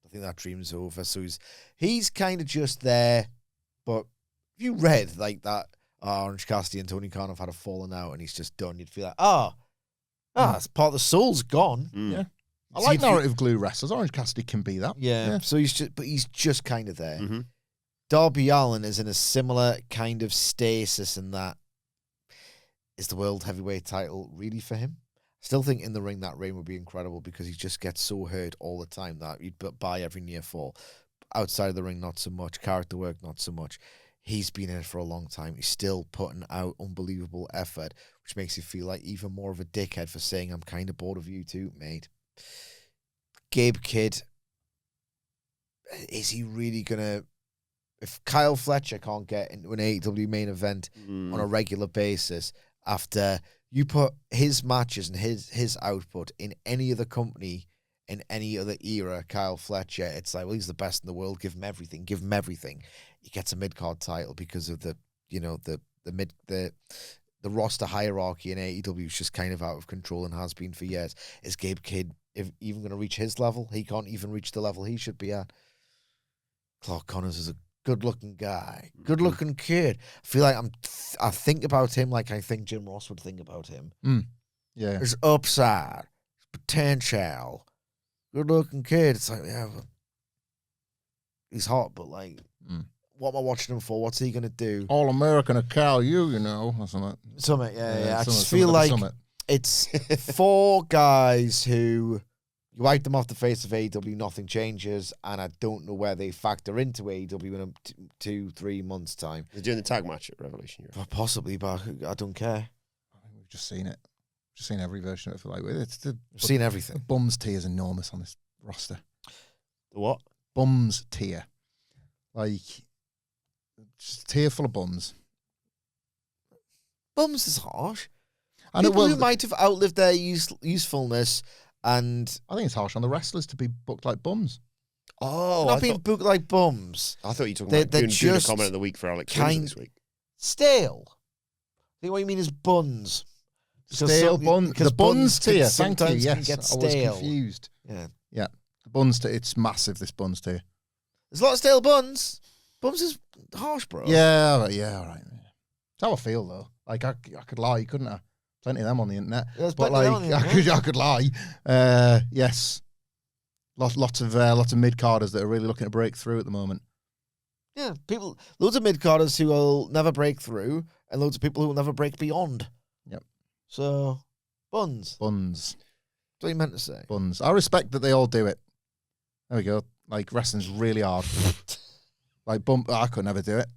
I think that dream's over. So he's kind of just there. But if you read like that, Orange Cassidy and Tony Khan have had a falling out and he's just done, you'd feel like, that's part of the soul's gone. Mm. Yeah. I like narrative glue wrestlers. Orange Cassidy can be that. Yeah. So he's just kind of there. Mm-hmm. Darby Allin is in a similar kind of stasis in that. Is the world heavyweight title really for him? I still think in the ring that reign would be incredible because he just gets so hurt all the time that you'd buy every near fall. Outside of the ring, not so much. Character work, not so much. He's been in it for a long time. He's still putting out unbelievable effort, which makes you feel like even more of a dickhead for saying, I'm kind of bored of you too, mate. Gabe Kid, is he really going to if Kyle Fletcher can't get into an AEW main event on a regular basis after you put his matches and his output in any other company in any other era, Kyle Fletcher, it's like, well, he's the best in the world. Give him everything. Give him everything. He gets a mid-card title because of the roster hierarchy in AEW is just kind of out of control and has been for years. Is Gabe Kidd even going to reach his level? He can't even reach the level he should be at. Clark Connors is a good-looking guy, good-looking kid. I feel like I think about him like I think Jim Ross would think about him. Yeah. There's upside, potential, good-looking kid. It's like, yeah, he's hot, but like, what am I watching him for? What's he gonna do? All American a cow, you know, or something. Summit, yeah. I just Summit, feel like Summit. it's 4 guys who you wipe them off the face of AEW, nothing changes, and I don't know where they factor into AEW in 2-3 months' time. They're doing the tag match at Revolution. Possibly, but I don't care. We've just seen it. Just seen every version of it. For like, I've seen the everything. bums tier is enormous on this roster. The what? Bums tier, like just a tier full of bums. Bums is harsh. And People who might have outlived their usefulness and I think it's harsh on the wrestlers to be booked like bums. Oh, not being booked like bums. I thought you were talking about doing a comment of the week for Alex Windsor this week. Stale. I think what you mean is buns. Stale buns. The buns tier. Thank you. Yes, get I stale. was confused. Yeah. The buns tier. It's massive. This buns tier. There's a lot of stale buns. Bums is harsh, bro. Yeah, all right. That's how I feel though. Like I could lie, couldn't I? Plenty of them on the internet. But like I could lie. Yes. Lots of mid-carders that are really looking to break through at the moment. Yeah, loads of mid-carders who will never break through, and loads of people who will never break beyond. Yep. So, buns. Buns. That's what you meant to say. Buns. I respect that they all do it. There we go. Like, wrestling's really hard. Like, I could never do it.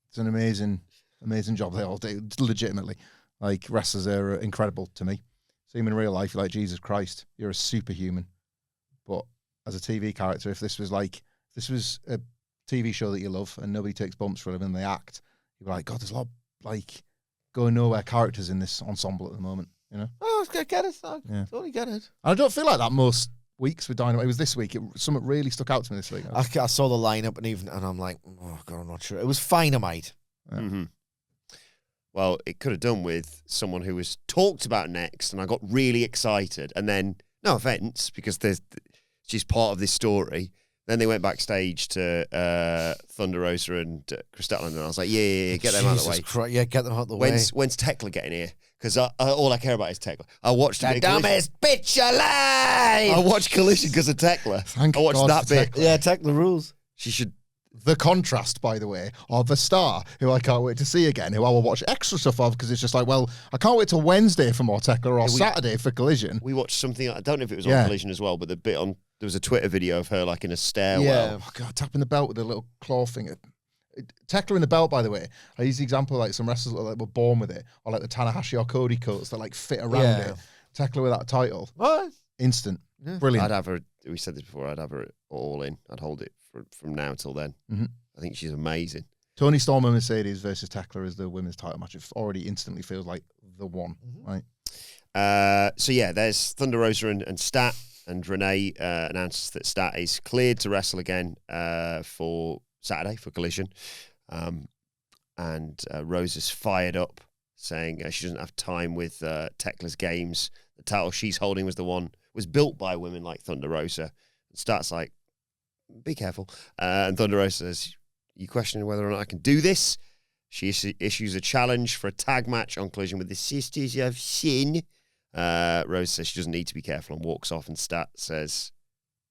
It's an amazing job they all do, legitimately. Like, wrestlers are incredible to me. See them in real life, you're like, Jesus Christ, you're a superhuman. But as a TV character, if this was a TV show that you love and nobody takes bumps for a living and they act, you'd be like, God, there's a lot of, like, going nowhere characters in this ensemble at the moment, you know? Oh, I get it. I totally get it. And I don't feel like that most weeks with Dynamite. It was this week. Something really stuck out to me this week. I saw the lineup and I'm like, oh, God, I'm not sure. It was Dynamite. Yeah. Mm-hmm. Well, it could have done with someone who was talked about next, and I got really excited. And then, no offense, because she's part of this story. Then they went backstage to Thunder Rosa and Kris Statlander, and I was like, yeah, get them out of the way. Christ, yeah, get them out of the way. When's Tekla getting here? Because all I care about is Tekla. I watched the dumbest bitch alive. I watched Collision because of Tekla. Thank I watched God that for bit. Tekla. Yeah, Tekla rules. She should. The contrast, by the way, of a star who I can't wait to see again, who I will watch extra stuff of because it's just like, well, I can't wait till Wednesday for more Tekla or Saturday for Collision. We watched something, I don't know if it was on Collision as well, but there was a Twitter video of her like in a stairwell. Yeah. Oh, God, tapping the belt with a little claw finger. Tekla in the belt, by the way, I use the example of like some wrestlers that were born with it, or like the Tanahashi or Cody coats that like fit around it. Tekla with that title. What? Instant. Yeah. Brilliant. I'd have her, we said this before, I'd have her all in. I'd hold it from now till then. Mm-hmm. I think she's amazing. Tony Storm and Mercedes versus Tekla is the women's title match. It already instantly feels like the one, right? So yeah, there's Thunder Rosa and Stat, and Renee announces that Stat is cleared to wrestle again for Saturday for Collision. And Rosa's fired up, saying she doesn't have time with Tekla's games. The title she's holding was built by women like Thunder Rosa. And Stat's like, be careful. And Thunder Rosa says, you questioning whether or not I can do this? She issues a challenge for a tag match on Collision with the Sisters of Sin. Rosa says she doesn't need to be careful and walks off, and Stat just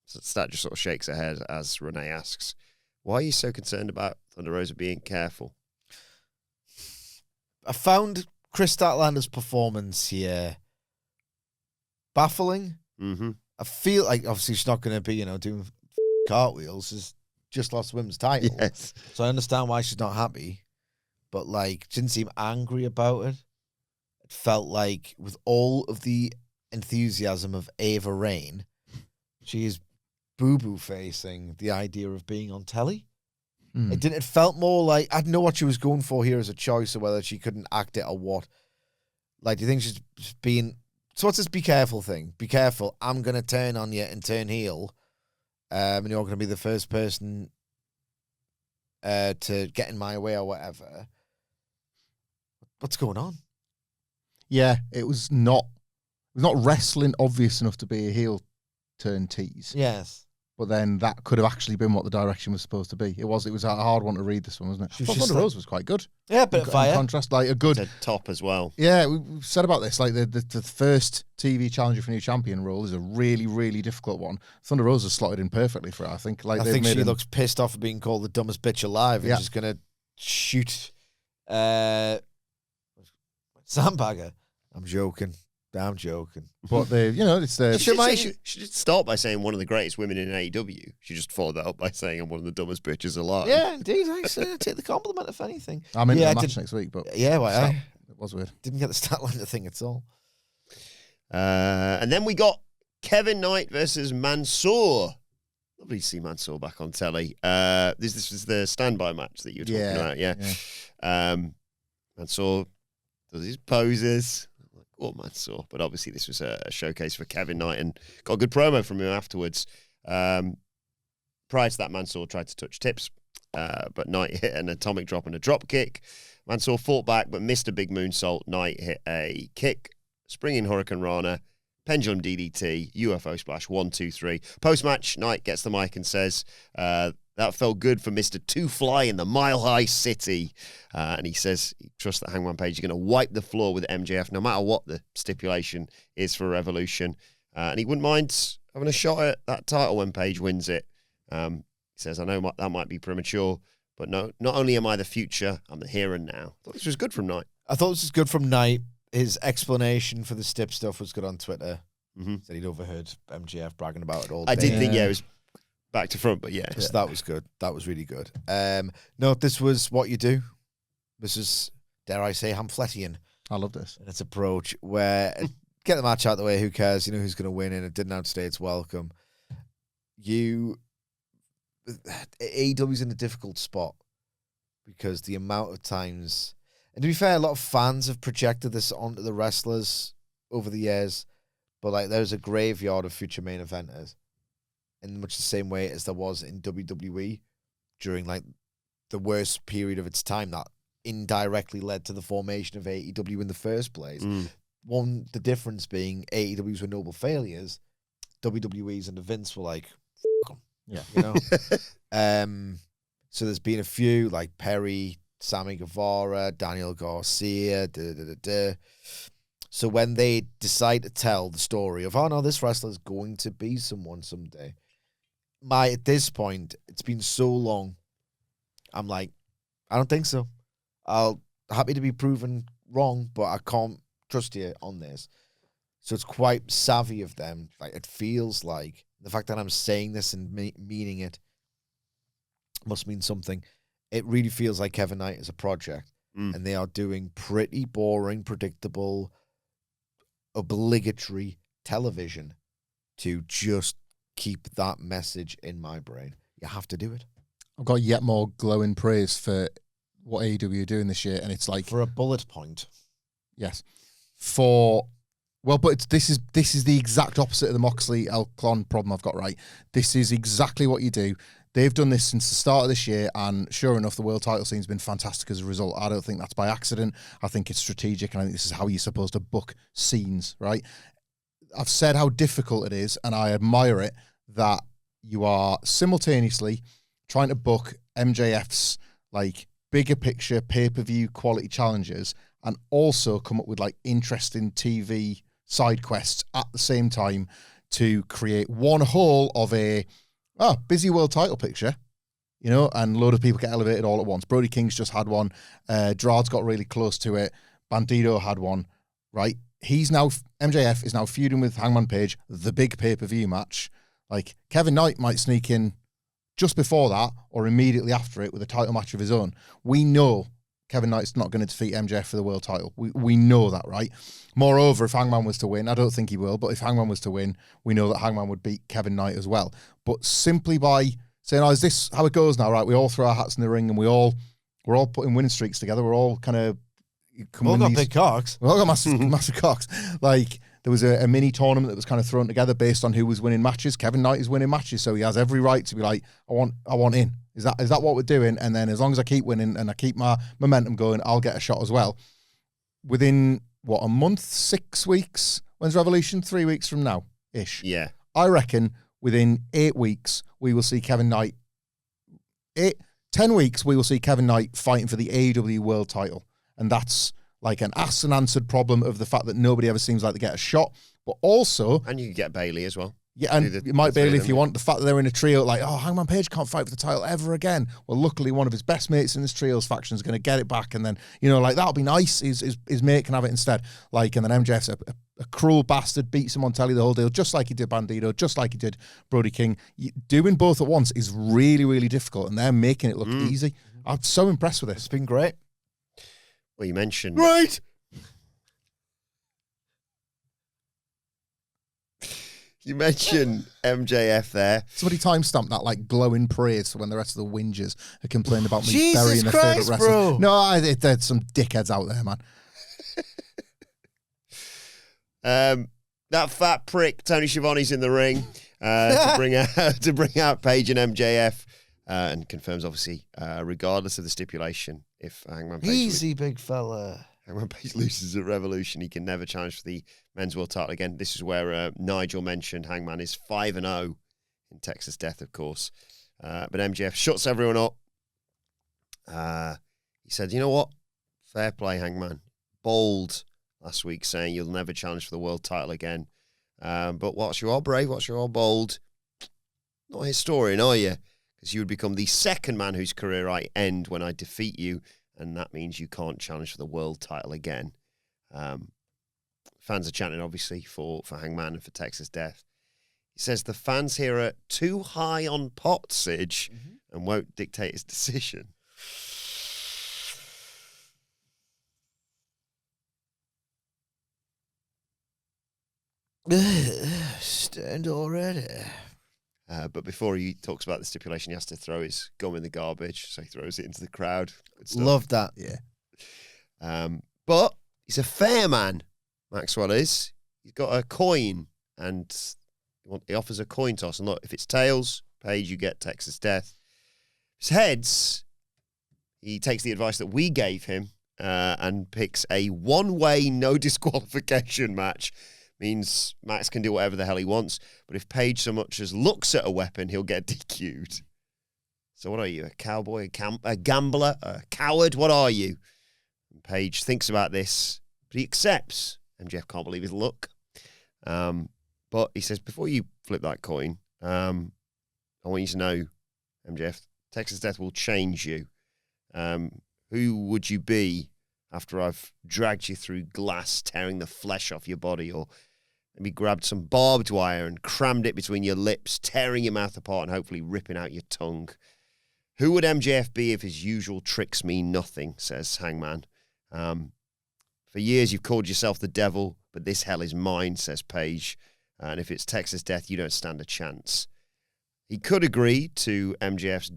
sort of shakes her head as Renee asks, why are you so concerned about Thunder Rosa being careful? I found Kris Statlander's performance here baffling. Mm-hmm. I feel like obviously she's not going to be, doing cartwheels. She's just lost the women's title. Yes. So I understand why she's not happy. But, like, she didn't seem angry about it. It felt like with all of the enthusiasm of Ava Raine, she is boo-boo facing the idea of being on telly. It didn't. It felt more like I didn't know what she was going for here as a choice, or whether she couldn't act it or what. Like, do you think she's being? So what's this be careful thing? Be careful. I'm gonna turn on you and turn heel, and you're gonna be the first person to get in my way or whatever. What's going on? Yeah, it was not wrestling obvious enough to be a heel turn tease. Yes. But then that could have actually been what the direction was supposed to be. It was a hard one to read, this one, wasn't it? Thunder Rose was quite good. Yeah, a bit of fire. In contrast, like a good... It's a top as well. Yeah, we've said about this, like the first TV challenger for new champion role is a really, really difficult one. Thunder Rose has slotted in perfectly for it, I think. Like, I think she looks pissed off of being called the dumbest bitch alive and she's going to shoot Sandbagger. I'm joking. But it's the... She did start by saying one of the greatest women in AEW. She just followed that up by saying I'm one of the dumbest bitches alive. Yeah, indeed. I take the compliment, if anything. I'm in the match next week, but... Yeah, well, it was weird. Didn't get the Statlander thing at all. And then we got Kevin Knight versus Mansoor. Lovely to see Mansoor back on telly. This was the standby match that you were talking about, yeah. Mansoor does his poses. Oh, Mansoor. But obviously this was a showcase for Kevin Knight and got a good promo from him afterwards. Prior to that, Mansoor tried to touch tips, but Knight hit an atomic drop and a drop kick. Mansoor fought back but missed a big moonsault. Knight hit a kick, springing Hurricane Rana, pendulum DDT, UFO splash, 1, 2, 3. Post-match, Knight gets the mic and says, that felt good for Mr. Two-Fly in the Mile High City. And he says he trusts that Hangman Page is going to wipe the floor with MJF no matter what the stipulation is for Revolution. And he wouldn't mind having a shot at that title when Page wins it. He says, I know that might be premature, but no, not only am I the future, I'm the here and now. I thought this was good from Knight. I thought this was good from Knight. His explanation for the stip stuff was good on Twitter. Said he'd overheard MJF bragging about it all day. I did think, it was back to front, but yeah. So that was good. That was really good. No, this was what you do. This is, dare I say, Hamflettian. I love this. And its approach where, get the match out of the way, who cares? You know who's going to win, and it didn't outstay its welcome. AEW's in a difficult spot because the amount of times, and to be fair, a lot of fans have projected this onto the wrestlers over the years, but like there's a graveyard of future main eventers in much the same way as there was in WWE during like the worst period of its time that indirectly led to the formation of AEW in the first place. One, the difference being AEWs were noble failures, WWE's and the Vince were like, F*** 'em. Yeah. You know? So there's been a few like Perry, Sammy Guevara, Daniel Garcia, So when they decide to tell the story of, oh no, this wrestler's going to be someone someday, at this point, it's been so long, I'm like, I don't think so. I'll happy to be proven wrong, but I can't trust you on this. So it's quite savvy of them. Like, it feels like the fact that I'm saying this and meaning it must mean something. It really feels like Kevin Knight is a project, and they are doing pretty boring, predictable, obligatory television to just keep that message in my brain. You have to do it. I've got yet more glowing praise for what AEW are doing this year, and it's like for a bullet point. Yes, but this is the exact opposite of the Moxley Clon problem I've got. Right, this is exactly what you do. They've done this since the start of this year, and sure enough, the world title scene's been fantastic as a result. I don't think that's by accident. I think it's strategic, and I think this is how you're supposed to book scenes, right? I've said how difficult it is, and I admire it, that you are simultaneously trying to book MJF's, like, bigger picture, pay-per-view quality challenges, and also come up with, like, interesting TV side quests at the same time to create one whole of a busy world title picture, you know, and a load of people get elevated all at once. Brody King's just had one. Drad's got really close to it. Bandito had one, right? MJF is now feuding with Hangman Page, the big pay-per-view match. Like, Kevin Knight might sneak in just before that or immediately after it with a title match of his own. We know Kevin Knight's not going to defeat MJF for the world title. We know that, right? Moreover, if Hangman was to win, I don't think he will, but if Hangman was to win, we know that Hangman would beat Kevin Knight as well. But simply by saying, "Oh, is this how it goes now?" Right, we all throw our hats in the ring, and we're all putting winning streaks together. We're all kind of we all got big cocks. We all got massive cocks. Like there was a mini tournament that was kind of thrown together based on who was winning matches. Kevin Knight is winning matches, so he has every right to be like, I want in. Is that what we're doing? And then as long as I keep winning and I keep my momentum going, I'll get a shot as well. Within a month, 6 weeks? When's Revolution? 3 weeks from now ish. Yeah. I reckon within 8 weeks we will see Kevin Knight. 10 weeks we will see Kevin Knight fighting for the AEW World Title, and that's like an asked and answered problem of the fact that nobody ever seems like to get a shot. But also, and you can get Bailey as well. Yeah, and you might Bailey if you want. The fact that they're in a trio, like, oh, Hangman Page can't fight for the title ever again. Well, luckily, one of his best mates in this trio's faction is going to get it back, and then like that'll be nice. His mate can have it instead. Like, and then MJF's a cruel bastard, beats him on telly the whole deal, just like he did Bandito, just like he did Brody King. Doing both at once is really, really difficult, and they're making it look easy. I'm so impressed with this. It's been great. Well, you mentioned right. You mentioned MJF there. Somebody timestamped that like glowing praise for when the rest of the whingers are complaining about me Jesus burying a Christ, favourite wrestler. bro. No, there's some dickheads out there, man. That fat prick Tony Schiavone's in the ring to bring out Page and MJF, and confirms obviously, regardless of the stipulation, if Hangman Page Easy, big fella. Hangman Page loses at Revolution, he can never challenge for the men's world title again. This is where Nigel mentioned Hangman is 5-0 in Texas Death, of course. But MJF shuts everyone up. He said, you know what? Fair play, Hangman. Bold last week, saying you'll never challenge for the world title again. But whilst you are brave, whilst you are bold, not a historian, are you? Because you would become the second man whose career I end when I defeat you, and that means you can't challenge for the world title again. Fans are chanting, obviously, for Hangman and for Texas Death. He says the fans here are too high on pot, Sidge, and won't dictate his decision. Stand already. But before he talks about the stipulation, he has to throw his gum in the garbage, so he throws it into the crowd. Love that. Yeah. But he's a fair man, Maxwell is. He's got a coin, and he offers a coin toss. And look, if it's tails, Page, you get Texas Death. If it's heads, he takes the advice that we gave him and picks a one-way, no disqualification match. Means Max can do whatever the hell he wants, but if Page so much as looks at a weapon, he'll get DQ'd. So what are you, a cowboy, a gambler, a coward? What are you? And Page thinks about this, but he accepts. MJF can't believe his luck. But he says, before you flip that coin, I want you to know, MJF, Texas Death will change you. Who would you be after I've dragged you through glass, tearing the flesh off your body, or maybe grabbed some barbed wire and crammed it between your lips, tearing your mouth apart and hopefully ripping out your tongue? Who would MJF be if his usual tricks mean nothing, says Hangman. For years you've called yourself the devil, but this hell is mine, says Page. And if it's Texas Death, you don't stand a chance. He could agree to MJF's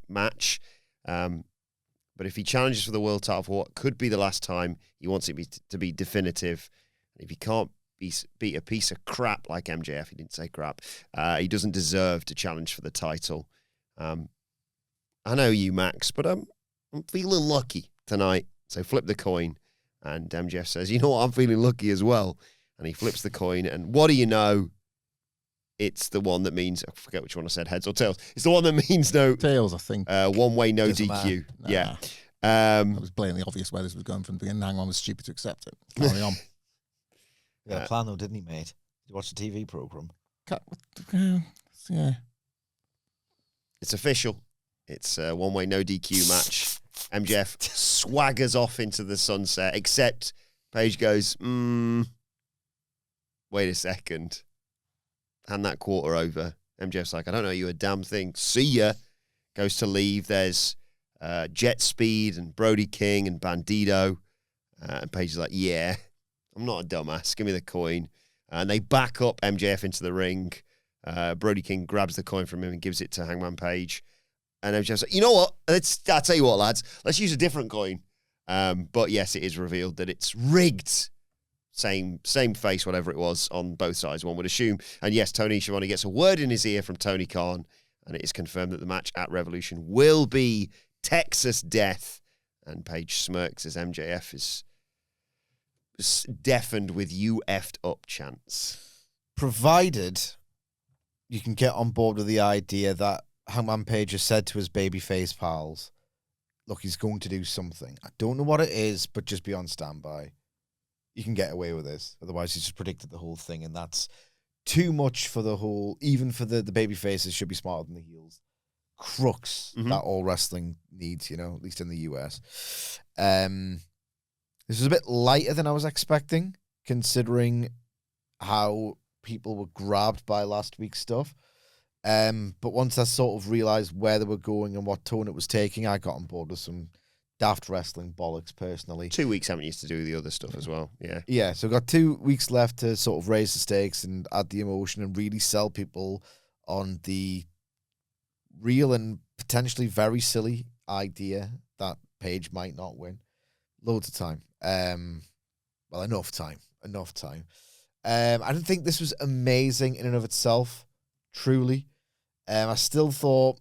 match, but if he challenges for the world title for what could be the last time, he wants it to be definitive. And if he can't beat a piece of crap like MJF, he didn't say crap, he doesn't deserve to challenge for the title. I know you, Max, but I'm feeling lucky tonight. So flip the coin. And MJF says, you know what, I'm feeling lucky as well. And he flips the coin. And what do you know? It's the one that means, I forget which one I said, heads or tails. It's the one that means no... Tails, I think. One-way, no Doesn't DQ. matter. Yeah. It was blatantly obvious where this was going from the beginning. Hangman was stupid to accept it. Carry on. Yeah, plan though, didn't he, mate? Did you watch the TV program? Yeah. It's official. It's a one-way, no DQ match. MJF swaggers off into the sunset, except Page goes, wait a second. Hand that quarter over. MJF's like, I don't know you a damn thing. See ya. Goes to leave. There's Jet Speed and Brody King and Bandito. And Page is like, yeah, I'm not a dumbass. Give me the coin. And they back up MJF into the ring. Brody King grabs the coin from him and gives it to Hangman Page. And MJF's like, you know what? I'll tell you what, lads. Let's use a different coin. But yes, it is revealed that it's rigged. Same face, whatever it was, on both sides, one would assume. And yes, Tony Schiavone gets a word in his ear from Tony Khan, and it is confirmed that the match at Revolution will be Texas Death. And Page smirks as MJF is deafened with "you effed up" chants. Provided you can get on board with the idea that Hangman Page has said to his babyface pals, look, he's going to do something. I don't know what it is, but just be on standby. You can get away with this. Otherwise, he's just predicted the whole thing, and that's too much for the whole, even for the babyfaces should be smarter than the heels. Crux that all wrestling needs, at least in the US. This was a bit lighter than I was expecting, considering how people were grabbed by last week's stuff. But once I sort of realised where they were going and what tone it was taking, I got on board with some daft wrestling bollocks, personally. 2 weeks haven't used to do the other stuff as well, yeah. Yeah, so I've got 2 weeks left to sort of raise the stakes and add the emotion and really sell people on the real and potentially very silly idea that Page might not win. Loads of time. Well, enough time. I didn't think this was amazing in and of itself, truly. I still thought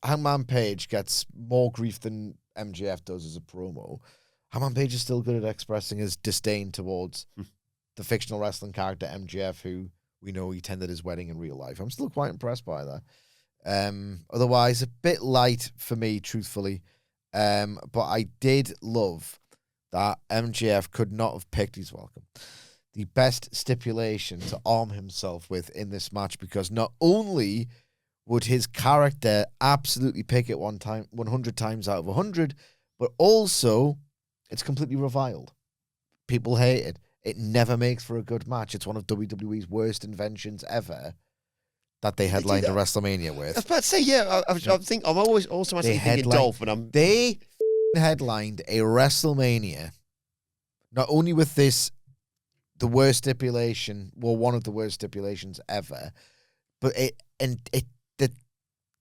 Hangman Page gets more grief than MJF does as a promo. Hangman Page is still good at expressing his disdain towards the fictional wrestling character MJF, who we know he attended his wedding in real life. I'm still quite impressed by that. Otherwise, a bit light for me, truthfully. But I did love that MJF could not have picked, he's welcome, the best stipulation to arm himself with in this match, because not only would his character absolutely pick it 100 times out of 100, but also it's completely reviled. People hate it. It never makes for a good match. It's one of WWE's worst inventions ever that they headlined a WrestleMania with. I was about to say, yeah, I'm always automatically thinking Dolph, but They headlined a WrestleMania, not only with the worst stipulation, well, one of the worst stipulations ever, but the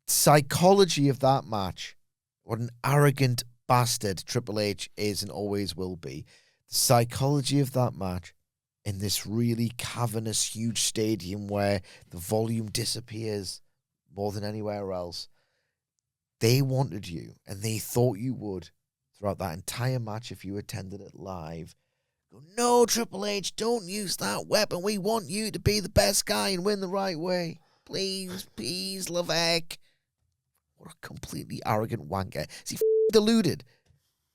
psychology of that match, what an arrogant bastard Triple H is and always will be, the psychology of that match in this really cavernous, huge stadium where the volume disappears more than anywhere else. They wanted you, and they thought you would, throughout that entire match if you attended it live. Go, no, Triple H, don't use that weapon. We want you to be the best guy and win the right way. Please, Levesque. What a completely arrogant wanker. Is he deluded?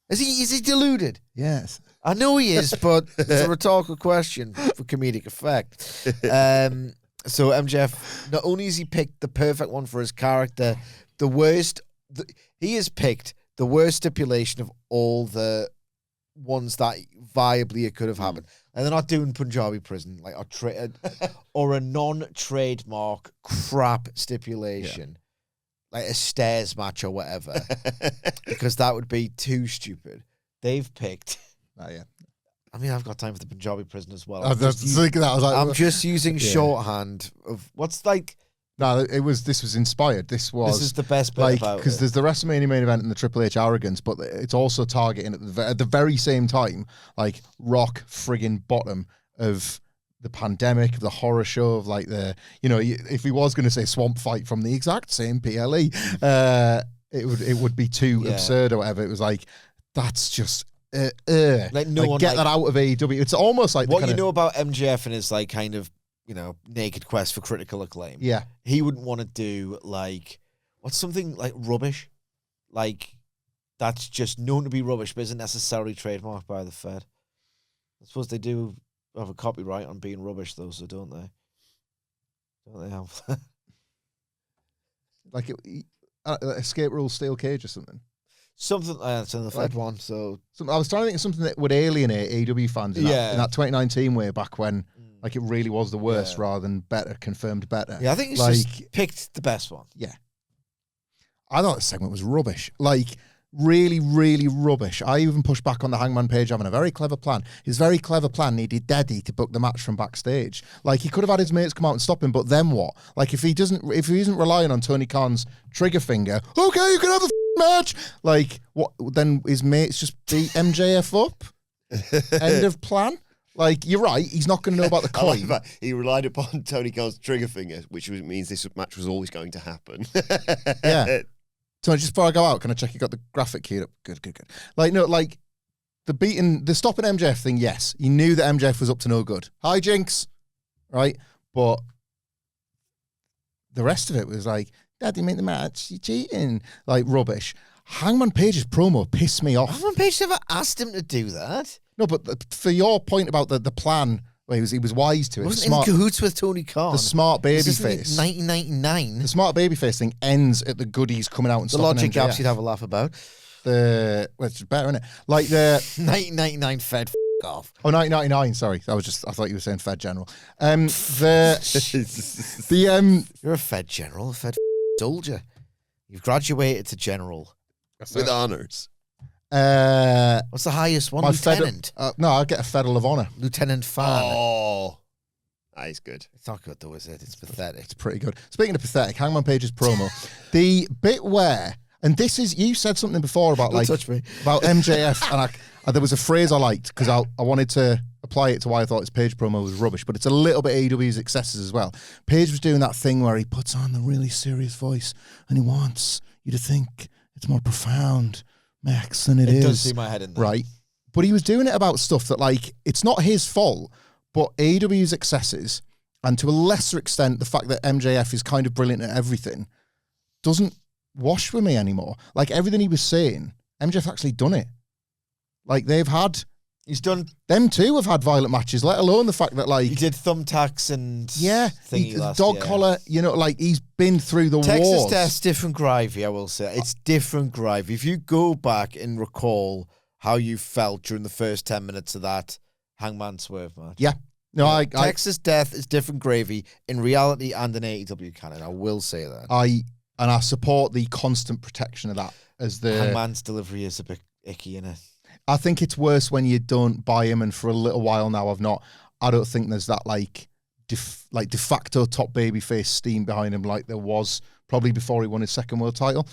Is he deluded? Yes. I know he is, but it's a rhetorical question for comedic effect. So MJF, not only has he picked the perfect one for his character, he has picked the worst stipulation of all the ones that viably it could have happened. And they're not doing Punjabi prison, like or a non-trademark crap stipulation. Like a stairs match or whatever, because that would be too stupid. They've picked. Yeah. I mean, I've got time for the Punjabi prison as well. I was thinking that. I was like, I'm just using shorthand of what's like. No, this was inspired. This is the best bit about it. Because there's the WrestleMania main event and the Triple H arrogance, but it's also targeting at the very same time, like rock friggin' bottom of the pandemic, the horror show of like if he was going to say swamp fight from the exact same PLE, it would be too absurd or whatever. It was like, that's just like no one get that out of AEW. It's almost like what you know about MJF and his like kind of naked quest for critical acclaim. Yeah, he wouldn't want to do like what's something like rubbish, like that's just known to be rubbish, but isn't necessarily trademarked by the Fed. I suppose they do have a copyright on being rubbish, though, so don't they? Don't they have like escape rules, steel cage, or something? Something that's in the Fed one. So I was trying to think of something that would alienate AEW fans in that 2019 way, back when like it really was the worst rather than better, confirmed better. Yeah, I think he's just picked the best one. Yeah, I thought the segment was rubbish. Like really, really rubbish. I even pushed back on the Hangman Page having a very clever plan. His very clever plan needed Daddy to book the match from backstage. Like, he could have had his mates come out and stop him, but then what? Like, if he isn't relying on Tony Khan's trigger finger, okay, you can have a match. Like, what? Then his mates just beat MJF up. End of plan. Like, you're right, he's not going to know about the coin. He relied upon Tony Khan's trigger finger, which means this match was always going to happen. Yeah. So just before I go out, can I check you got the graphic queued up? Good. Like, no, like, the stopping MJF thing, yes. You knew that MJF was up to no good. Hi, Jinx. Right? But the rest of it was like, Daddy made the match, you're cheating. Like, rubbish. Hangman Page's promo pissed me off. Hangman Page never asked him to do that. No, but for your point about the plan, well, he was wise to it. Wasn't in cahoots with Tony Khan. The smart baby This face. isn't 1999. The smart baby face thing ends at the goodies coming out and The stopping logic MJF. gaps you'd have a laugh about. It's better, isn't it? Like the 1999 Fed off. Oh, 1999, sorry. I thought you were saying Fed General. You're a Fed General, a Fed soldier. You've graduated to General. With honours. What's the highest one? Lieutenant. No, I'll get a Federal of Honor. Lieutenant Fan. Oh, that is good. It's not good though, is it? It's pathetic. It's pretty good. Speaking of pathetic, Hangman Page's promo, the bit where, and this is, you said something before about Don't touch me. about MJF, and there was a phrase I liked because I wanted to apply it to why I thought his Page promo was rubbish, but it's a little bit AEW's excesses as well. Page was doing that thing where he puts on the really serious voice and he wants you to think it's more profound, Max, than it is. It does do my head in there. Right. But he was doing it about stuff that, like, it's not his fault, but AEW's excesses, and to a lesser extent, the fact that MJF is kind of brilliant at everything, doesn't wash with me anymore. Like, everything he was saying, MJF actually done it. Like, He's done. Them two have had violent matches, let alone the fact that, like, He did thumbtacks and thingy last dog year. collar, like, he's been through the Texas wars. Death's different gravy, I will say. It's different gravy. If you go back and recall how you felt during the first 10 minutes of that Hangman Swerve match. Yeah. No, Texas Death is different gravy in reality and in AEW canon. I will say that. I support the constant protection of that as the Hangman's delivery is a bit icky, innit? I think it's worse when you don't buy him, and for a little while now I don't think there's that de facto top babyface steam behind him like there was probably before he won his second world title.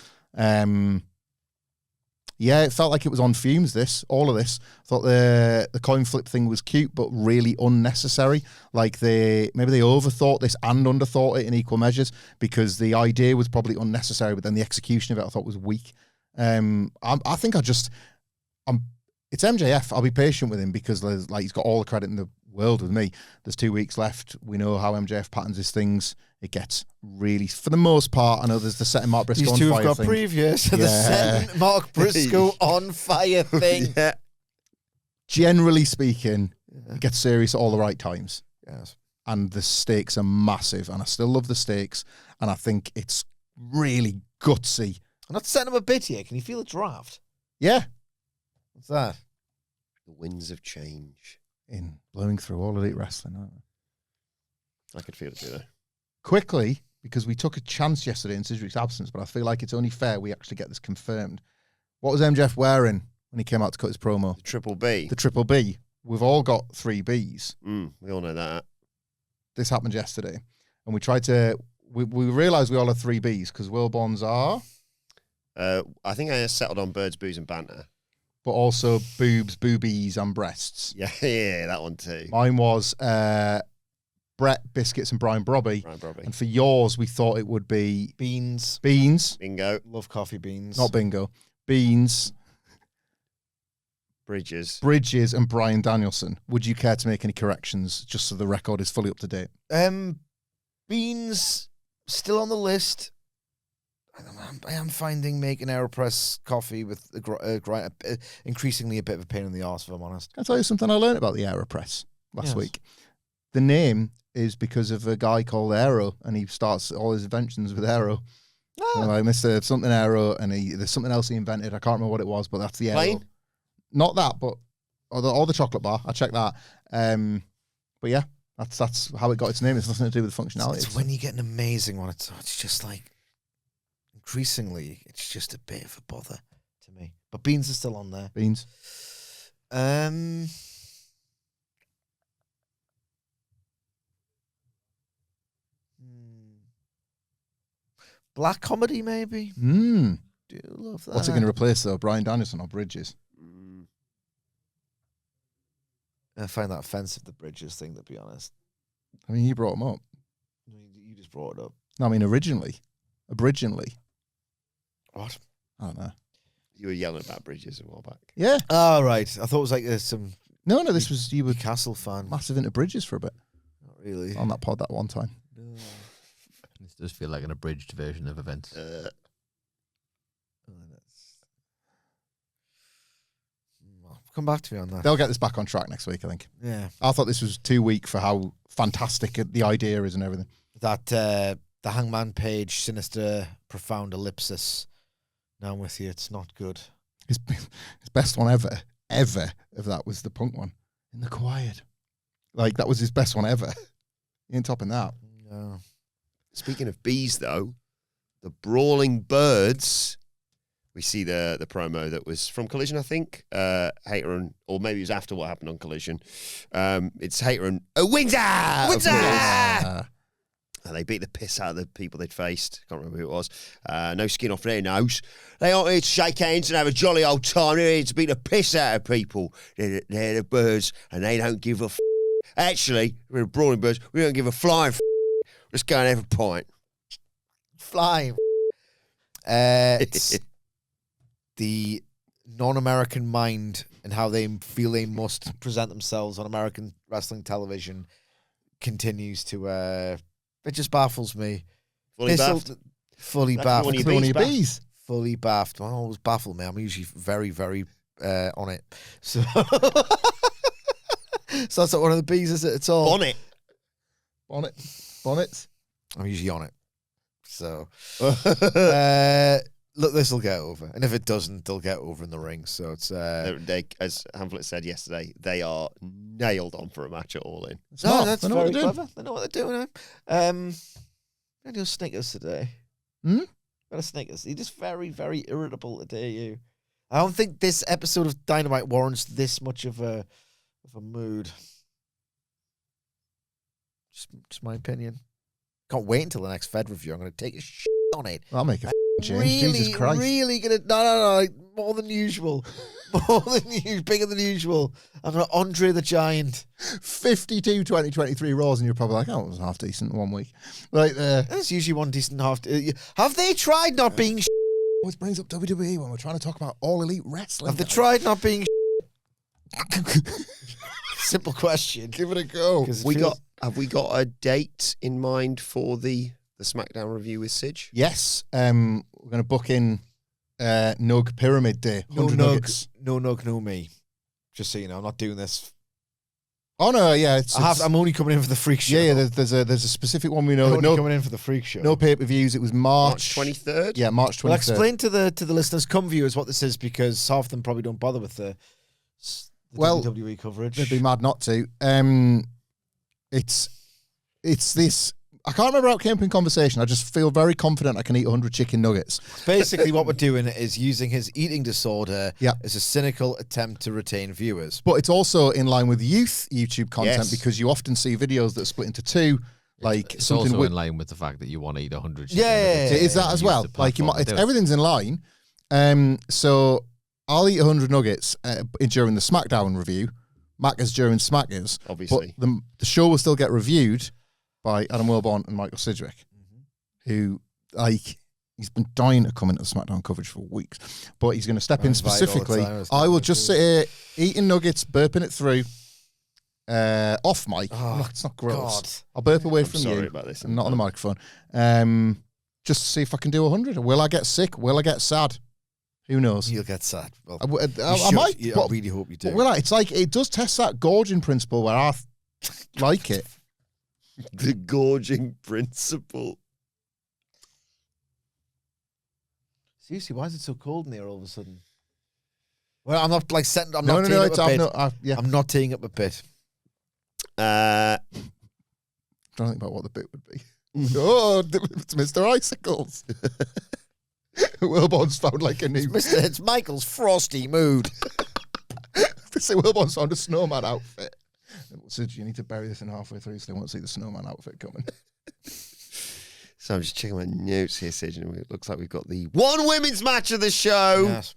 Yeah, it felt like it was on fumes, all of this. I thought the coin flip thing was cute, but really unnecessary. Like maybe they overthought this and underthought it in equal measures, because the idea was probably unnecessary, but then the execution of it I thought was weak. It's MJF. I'll be patient with him because he's got all the credit in the world with me. There's 2 weeks left. We know how MJF patterns his things. It gets really, for the most part, I know there's the setting Mark Briscoe These on two fire have got thing. previous. The setting Mark Briscoe on fire thing. Yeah. Generally speaking, it gets serious at all the right times. Yes. And the stakes are massive, and I still love the stakes, and I think it's really gutsy. I'm not setting him a bit here. Can you feel a draft? Yeah. What's that? The winds of change. In blowing through all elite wrestling, aren't they? I could feel it too, though. Quickly, because we took a chance yesterday in Sidgwick's absence, but I feel like it's only fair we actually get this confirmed. What was MJF wearing when he came out to cut his promo? The Triple B. The Triple B. We've all got 3 Bs. We all know that. This happened yesterday. And we tried to... We realised we all had 3 Bs because Wilbourn's are... I think I settled on birds, booze, and banter. But also boobs, boobies, and breasts. Yeah, that one too. Mine was Brett, Biscuits, and Brian Brobby. And for yours, we thought it would be... Beans. Bingo. Love coffee beans. Not bingo. Beans. Bridges, and Bryan Danielson. Would you care to make any corrections just so the record is fully up to date? Beans still on the list. I am finding making AeroPress coffee with increasingly a bit of a pain in the arse, if I'm honest. Can I tell you something I learned about the AeroPress last week? The name is because of a guy called Aero, and he starts all his inventions with Aero. Ah. Like Mr. Something Aero, and there's something else he invented. I can't remember what it was, but that's the Aero. Plane? Not that, but or the chocolate bar. I checked that. But yeah, that's how it got its name. It's nothing to do with the functionality. It's when you get an amazing one. It's just like increasingly, it's just a bit of a bother to me. But Beans is still on there. Beans. Black comedy, maybe. Mm. Do love that. What's it going to replace, though? Bryan Danielson or Bridges? I find that offensive, the Bridges thing, to be honest. I mean, you brought him up. You just brought it up. No, I mean, originally. What? I don't know. You were yelling about Bridges a while back. Yeah. Oh, right. I thought it was like some No, this was, you were Castle fan. massive into Bridges for a bit. Not really. On that pod that one time. No. This does feel like an abridged version of events. Come back to me on that. They'll get this back on track next week, I think. Yeah. I thought this was too weak for how fantastic the idea is and everything. That the Hangman Page sinister profound ellipsis. Now I'm with you. It's not good. His best one ever of that was the Punk one in the quiet. Like, that was his best one ever. He ain't topping that. No. Speaking of bees, though, the Brawling Birds. We see the promo that was from Collision, I think. Hater and, or maybe it was after what happened on Collision. It's Hater and Windsor! And they beat the piss out of the people they'd faced. Can't remember who it was. No skin off their nose. They aren't here to shake hands and have a jolly old time. They're here to beat the piss out of people. They're the birds, and they don't give a f***. Actually, we're the Brawling Birds. We don't give a flying f***. Let's go and have a pint. Flying. It's the non-American mind and how they feel they must present themselves on American wrestling television continues to... it just baffles me. Fully baffed. Fully That's baffed. one of One of your your bees bees. Fully baffed. Well, always baffle me. I'm usually very, very on it. So, so that's not one of the bees, is it? It's all Bonnets. I'm usually on it. So, look, this will get over, and if it doesn't, they'll get over in the ring. So it's They, as Hamflett said yesterday, they are nailed on for a match at All In. no, that's They know what very they're doing. clever. They know what they're doing. I do Snickers today. Hmm? Got a Snickers. You're just very, very irritable today, you. I don't think this episode of Dynamite warrants this much of a mood. Just my opinion. Can't wait until the next Fed review. I'm going to take a shit on it. I'll make a change. Jesus Christ. Really gonna no, like, more than usual, bigger than usual. I'm gonna Andre the Giant. 52 2023 Raws, and you're probably like, oh, it was half decent in 1 week. Like, That's usually one decent half. Have they tried not being? always brings up WWE when we're trying to talk about all elite wrestling. Have they tried not being? Simple question. Give it a go. Have we got a date in mind for the SmackDown review with Sidge? Yes, we're going to book in Nug Pyramid Day. 100 nuggets. No nug, no me. Just so you know, I'm not doing this. Oh no, yeah, I'm only coming in for the freak show. Yeah, there's a specific one we know. I'm only No, coming in for the freak show. no pay-per-views. It was March 23rd? Yeah, March 23rd. Well, explain to the listeners, come viewers, what this is, because half of them probably don't bother with the WWE coverage. They'd be mad not to. It's this. I can't remember how it came up in conversation. I just feel very confident I can eat 100 chicken nuggets. Basically, what we're doing is using his eating disorder Yeah. as a cynical attempt to retain viewers. But it's also in line with youth YouTube content Yes. because you often see videos that are split into two. Like It's something also with, in line with the fact that you want to eat 100. Yeah. is that as well? Like you might, everything's in line. So I'll eat 100 nuggets during the SmackDown review. Macca's during Smackers. Obviously. But the show will still get reviewed by Adam Wilbourn and Michael Sidgwick, who, like, he's been dying to come into SmackDown coverage for weeks. But he's going to step in Invited all the specifically. time, I will just sit here eating nuggets, burping it through, off mic. Oh, It's not gross. God. I'll burp away I'm from sorry you. about this. And not on the microphone. Just to see if I can do 100. Will I get sick? Will I get sad? Who knows? You'll get sad. Well, I might. I But, really hope you do. but will I? It's like, it does test that gorging principle where I like it. The gorging principle. Seriously, why is it so cold in here all of a sudden? Well, I'm not like setting. I'm No, not no, no. teeing It's, up a bit. yeah. I'm not teeing up a bit. Uh, Trying to think about what the bit would be. Oh, it's Mr. Icicles. Wilbourn's found like a new... It's Michael's frosty mood. So Wilbourn's found a snowman outfit. So you need to bury this in halfway through so they won't see the snowman outfit coming. So I'm just checking my notes here, Sid, and it looks like we've got the one women's match of the show. Yes.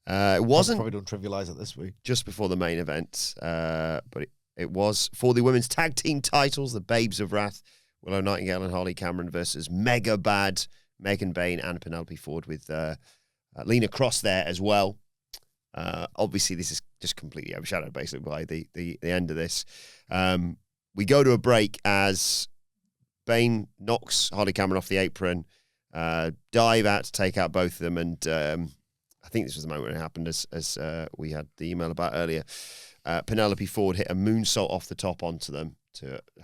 It wasn't Probably don't trivialise it this week. just before the main event, but it was for the women's tag team titles, the Babes of Wrath, Willow Nightingale and Harley Cameron versus MegaBad, Megan Bain and Penelope Ford with Lena Cross there as well. Obviously, this is just completely overshadowed basically by the end of this. We go to a break as Bain knocks Harley Cameron off the apron, dive out to take out both of them, and I think this was the moment when it happened, as we had the email about earlier. Penelope Ford hit a moonsault off the top onto them.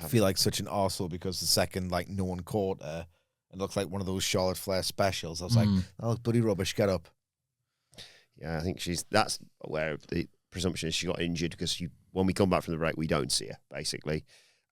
I feel like such an arsehole because the second, no one caught her. It looked like one of those Charlotte Flair specials. I was like, that looks bloody rubbish, get up. Yeah, I think that's where the presumption is she got injured because when we come back from the break, we don't see her, basically.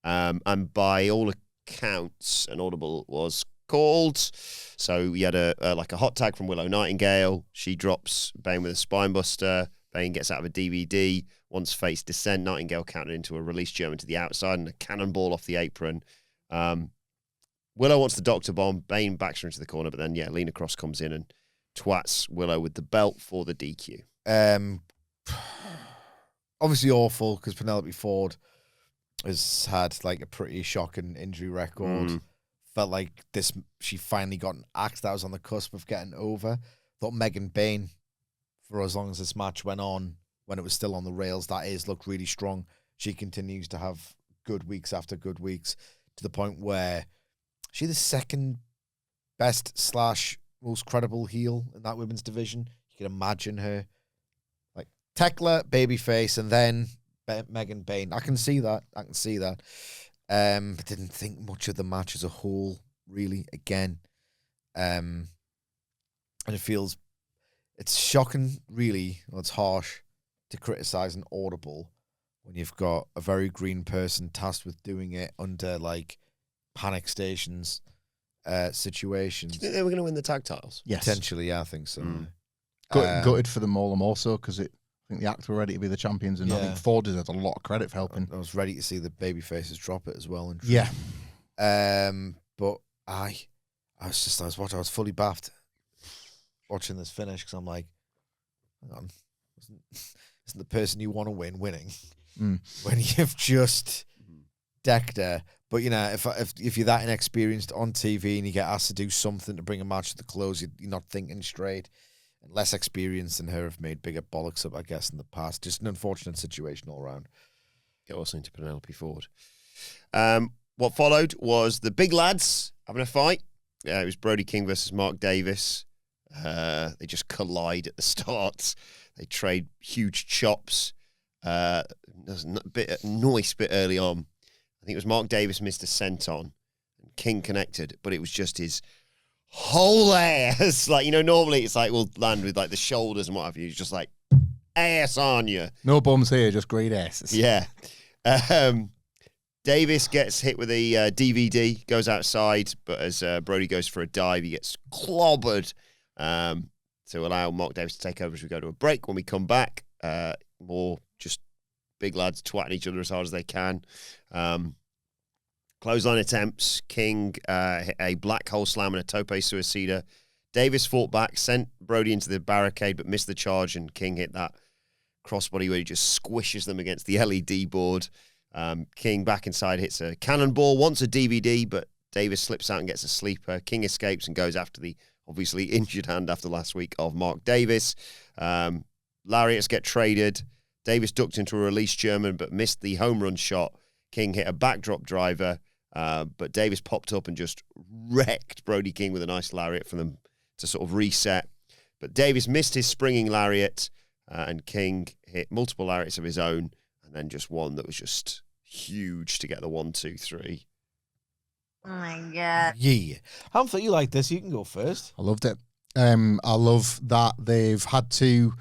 And by all accounts, an audible was called. So we had a hot tag from Willow Nightingale. She drops Bain with a spine buster. Bain gets out of a DVD. Once face descent, Nightingale countered into a release German to the outside and a cannonball off the apron. Willow wants the Doctor Bomb. Bain backs her into the corner, but then, Lena Cross comes in and twats Willow with the belt for the DQ. Obviously awful because Penelope Ford has had a pretty shocking injury record. Felt like she finally got an act that was on the cusp of getting over. Thought Megan Bain, for as long as this match went on, when it was still on the rails, looked really strong. She continues to have good weeks after good weeks to the point where she's the second best / most credible heel in that women's division. You can imagine her Tekla, babyface, and then Megan Bain. I can see that. But didn't think much of the match as a whole, really, again. And it's shocking, really, well, it's harsh to criticize an audible when you've got a very green person tasked with doing it under, panic stations situations. Do you think they were going to win the tag titles? Yes. Potentially, yeah, I think so. Gutted for them all, also, because I think the Act were ready to be the champions, and I think Ford deserves a lot of credit for helping. I was ready to see the baby faces drop it as well. Yeah. But I was fully baffed watching this finish because I'm like, hang on, isn't the person you want to win winning when you've just decked her? But if you're that inexperienced on TV and you get asked to do something to bring a match to the close, you're not thinking straight. And less experienced than her have made bigger bollocks up, I guess, in the past. Just an unfortunate situation all around. Get also into Penelope Ford. What followed was the big lads having a fight. It was Brody King versus Mark Davis. They just collide at the start. They trade huge chops. There's a nice bit early on. I think it was Mark Davis missed a senton. King connected, but it was just his whole ass. Normally it's we'll land with the shoulders and what have you. It's just ass on you. No bums here, just great asses. Yeah. Davis gets hit with a DVD, goes outside, but as Brody goes for a dive, he gets clobbered to allow Mark Davis to take over as we go to a break. When we come back, more just big lads twatting each other as hard as they can. Clothesline attempts. King hit a black hole slam and a tope suicida. Davis fought back, sent Brody into the barricade, but missed the charge, and King hit that crossbody where he just squishes them against the LED board. King back inside hits a cannonball, wants a DVD, but Davis slips out and gets a sleeper. King escapes and goes after the obviously injured hand after last week of Mark Davis. Lariats get traded. Davis ducked into a release German, but missed the home run shot. King hit a backdrop driver, but Davis popped up and just wrecked Brody King with a nice lariat for them to sort of reset. But Davis missed his springing lariat, and King hit multiple lariats of his own, and then just one that was just huge to get the 1, 2, 3. Oh my God. Yeah. Hamflett, you like this? You can go first. I loved it. I love that they've had to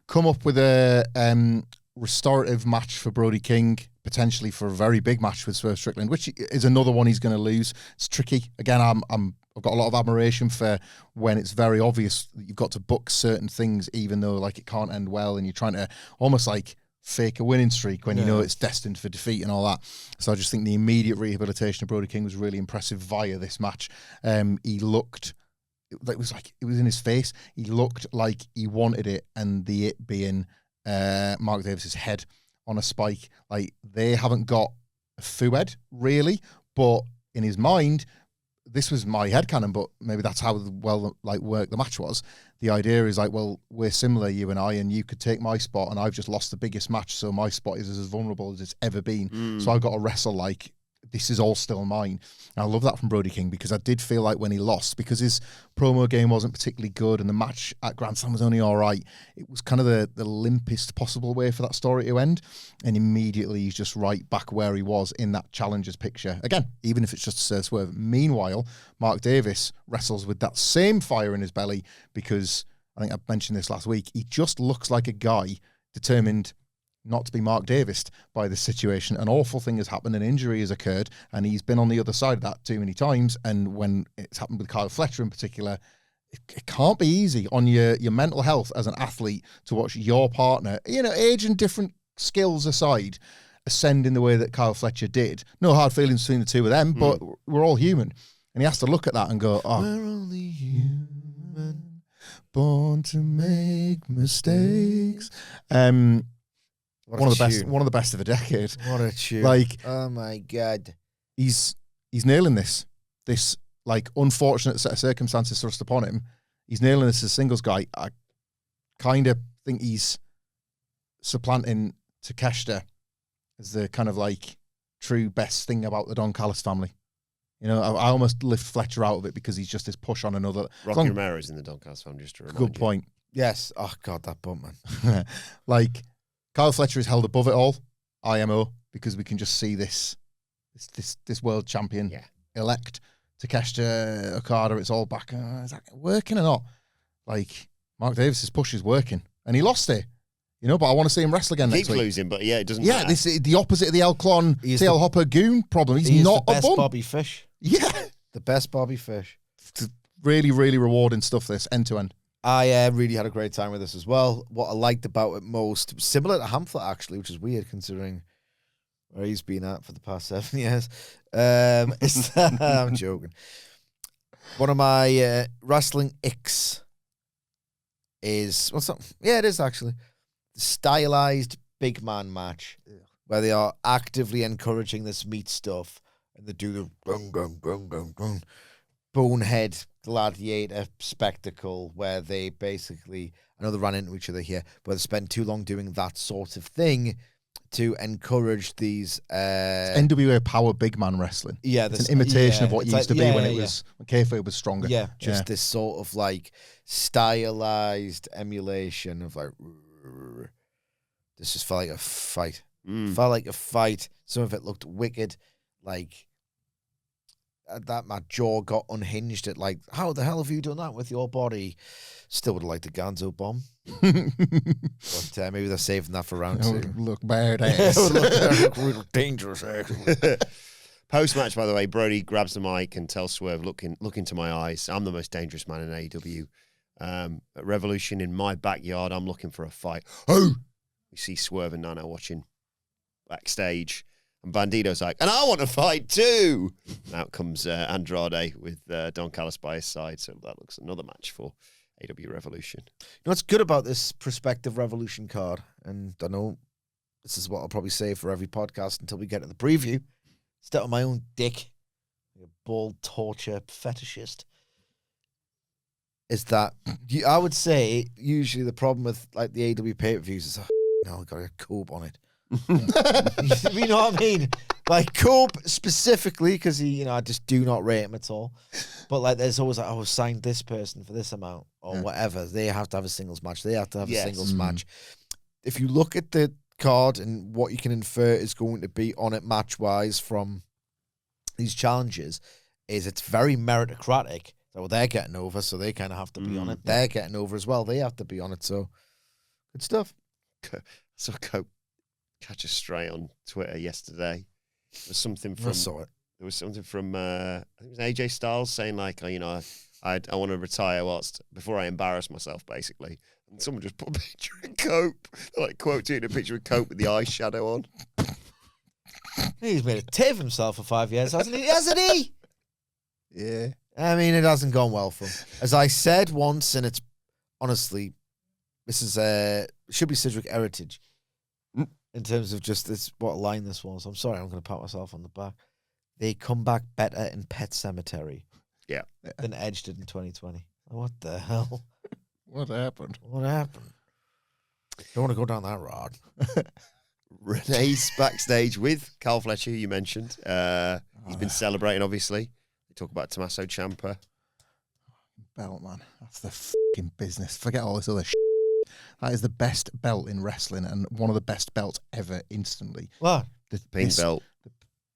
come up with a restorative match for Brody King, potentially for a very big match with Swerve Strickland, which is another one he's going to lose. It's tricky. Again, I'm I've got a lot of admiration for when it's very obvious that you've got to book certain things, even though like it can't end well, and you're trying to almost like fake a winning streak when you know it's destined for defeat and all that. So I just think the immediate rehabilitation of Brody King was really impressive via this match. He looked, it was in his face. He looked like he wanted it, and the it being Mark Davis's head on a spike. Like, they haven't got a foo-head really, but in his mind, this was my headcanon, but maybe that's how well like work the match was. The idea is like, well, we're similar, you and I, and you could take my spot, and I've just lost the biggest match, so my spot is as vulnerable as it's ever been. So I've got to wrestle like this is all still mine. And I love that from Brody King, because I did feel like when he lost, because his promo game wasn't particularly good and the match at Grand Slam was only all right, it was kind of the limpest possible way for that story to end. And immediately he's just right back where he was in that challenger's picture. Again, even if it's just a serve swerve. Meanwhile, Mark Davis wrestles with that same fire in his belly, because I think I mentioned this last week, he just looks like a guy determined not to be Mark Davis by this situation. An awful thing has happened, an injury has occurred, and he's been on the other side of that too many times. And when it's happened with Kyle Fletcher in particular, it can't be easy on your mental health as an athlete to watch your partner, age and different skills aside, ascend in the way that Kyle Fletcher did. No hard feelings between the two of them, but we're all human. And he has to look at that and go, oh, we're only human, born to make mistakes. One of the best of the decade. What a tune! Like, oh my god, he's nailing this like unfortunate set of circumstances thrust upon him. He's nailing this as a singles guy. I kind of think he's supplanting Takeshita as the kind of like true best thing about the Don Callis family. I almost lift Fletcher out of it because he's just this push on another. Rocky Romero's in the Don Callis family, just to remind Good point. Yes. Oh god, that bump, man. Like, Kyle Fletcher is held above it all, IMO, because we can just see this world champion elect Takeshita Okada. It's all back. Is that working or not? Like, Mark Davis's push is working, and he lost it. But I want to see him wrestle again next week. Keeps losing, but it doesn't. Yeah, matter. this is the opposite of the El Clon TL Hopper Goon problem. He's not the best a bum. Bobby Fish. Yeah, the best Bobby Fish. It's really, really rewarding stuff. This end to end. I really had a great time with this as well. What I liked about it most, similar to Hamflett actually, which is weird considering where he's been at for the past 7 years. Is that, I'm joking. One of my wrestling icks is, what's that? Yeah, it is actually. The stylized big man match where they are actively encouraging this meat stuff and they do the gung, gung, gung, gung, gung, bonehead gladiator spectacle where they basically, I know they ran into each other here, but they spent too long doing that sort of thing to encourage these NWA power big man wrestling. Yeah, it's an imitation of what it used to be when it was when kayfabe was stronger. Yeah, just this sort of like stylized emulation of like, this just felt like a fight. Felt like a fight. Some of it looked wicked. Like, that my jaw got unhinged at like, how the hell have you done that with your body? Still would have liked the Gonzo bomb. But maybe they're saving that for round 2. Look badass. Look dangerous, actually. Post-match, by the way, Brody grabs the mic and tells Swerve, look into my eyes. I'm the most dangerous man in AEW. At Revolution in my backyard, I'm looking for a fight. Oh! We see Swerve and Nano watching backstage. And Bandito's like, and I want to fight too. And out comes Andrade with Don Callis by his side. So that looks another match for AEW Revolution. You know what's good about this prospective Revolution card, and I know this is what I'll probably say for every podcast until we get to the preview. Step on my own dick, a bald torture fetishist, is that I would say usually the problem with like the AEW pay-per-views is, I've got a Cope on it. You know what I mean? Like Cope specifically, because he, I just do not rate him at all. But like, there's always like, oh, signed this person for this amount or whatever. They have to have a singles match. They have to have a singles match. If you look at the card and what you can infer is going to be on it match wise from these challenges, is it's very meritocratic. So they're getting over, so they kind of have to be on it. They're getting over as well. They have to be on it. So good stuff. So Cope catch a stray on Twitter yesterday. There's something from there was something from I think it was AJ Styles saying like, I want to retire before I embarrass myself, basically. And someone just put a picture of Cope, like quoting a picture of Cope with the eyeshadow on. He's made a tit of himself for 5 years, hasn't he? Hasn't he? Yeah. I mean, it hasn't gone well for him. As I said once, and it's honestly, this is should be Sidgwick heritage in terms of just this, what line this was. I'm sorry, I'm going to pat myself on the back. They come back better in Pet Sematary. Yeah. Than Edge did in 2020. What the hell? What happened? What happened? Don't want to go down that road. Renee's backstage with Carl Fletcher, who you mentioned. He's been celebrating, obviously. They talk about Tommaso Ciampa. Belt, man. That's the fucking business. Forget all this other shit. That is the best belt in wrestling and one of the best belts ever instantly. What? The Pink belt.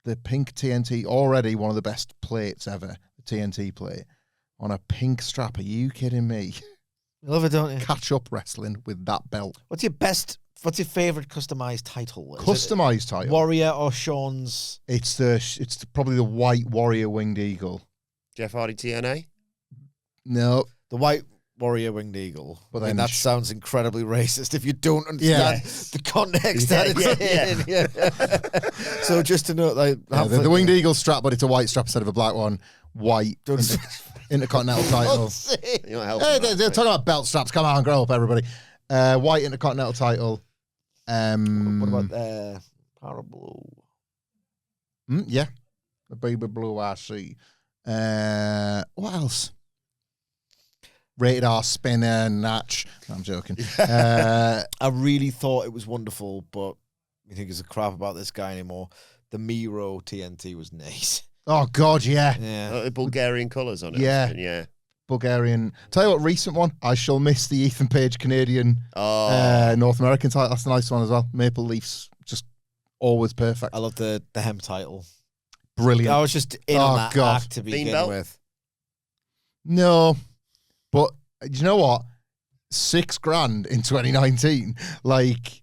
The pink TNT, already one of the best plates ever. The TNT plate. On a pink strap. Are you kidding me? You love it, don't you? Catch up wrestling with that belt. What's your favourite customized title? Customized title? Warrior or Sean's? It's probably the White Warrior Winged Eagle. Jeff Hardy TNA? No. The White Warrior Winged Eagle. But I mean, then that sounds incredibly racist if you don't understand the context that it's in. Yeah. So just to note, like, the Winged Eagle strap, but it's a white strap instead of a black one. White. Intercontinental title. You're not helping. Hey, they're talking about belt straps. Come on, grow up, everybody. White Intercontinental title. What about Parable? Yeah. The baby blue I see. What else? Rated R spinner, Natch. No, I'm joking. I really thought it was wonderful, but you think it's a crap about this guy anymore. The Miro TNT was nice. Oh, God, yeah. Yeah. The Bulgarian colours on it. Yeah. Yeah. Bulgarian. Tell you what, recent one. I shall miss the Ethan Page Canadian North American title. That's a nice one as well. Maple Leafs, just always perfect. I love the hem title. Brilliant. I was just in on that act to begin belt? with. No, but you know what? $6,000 in 2019. Like,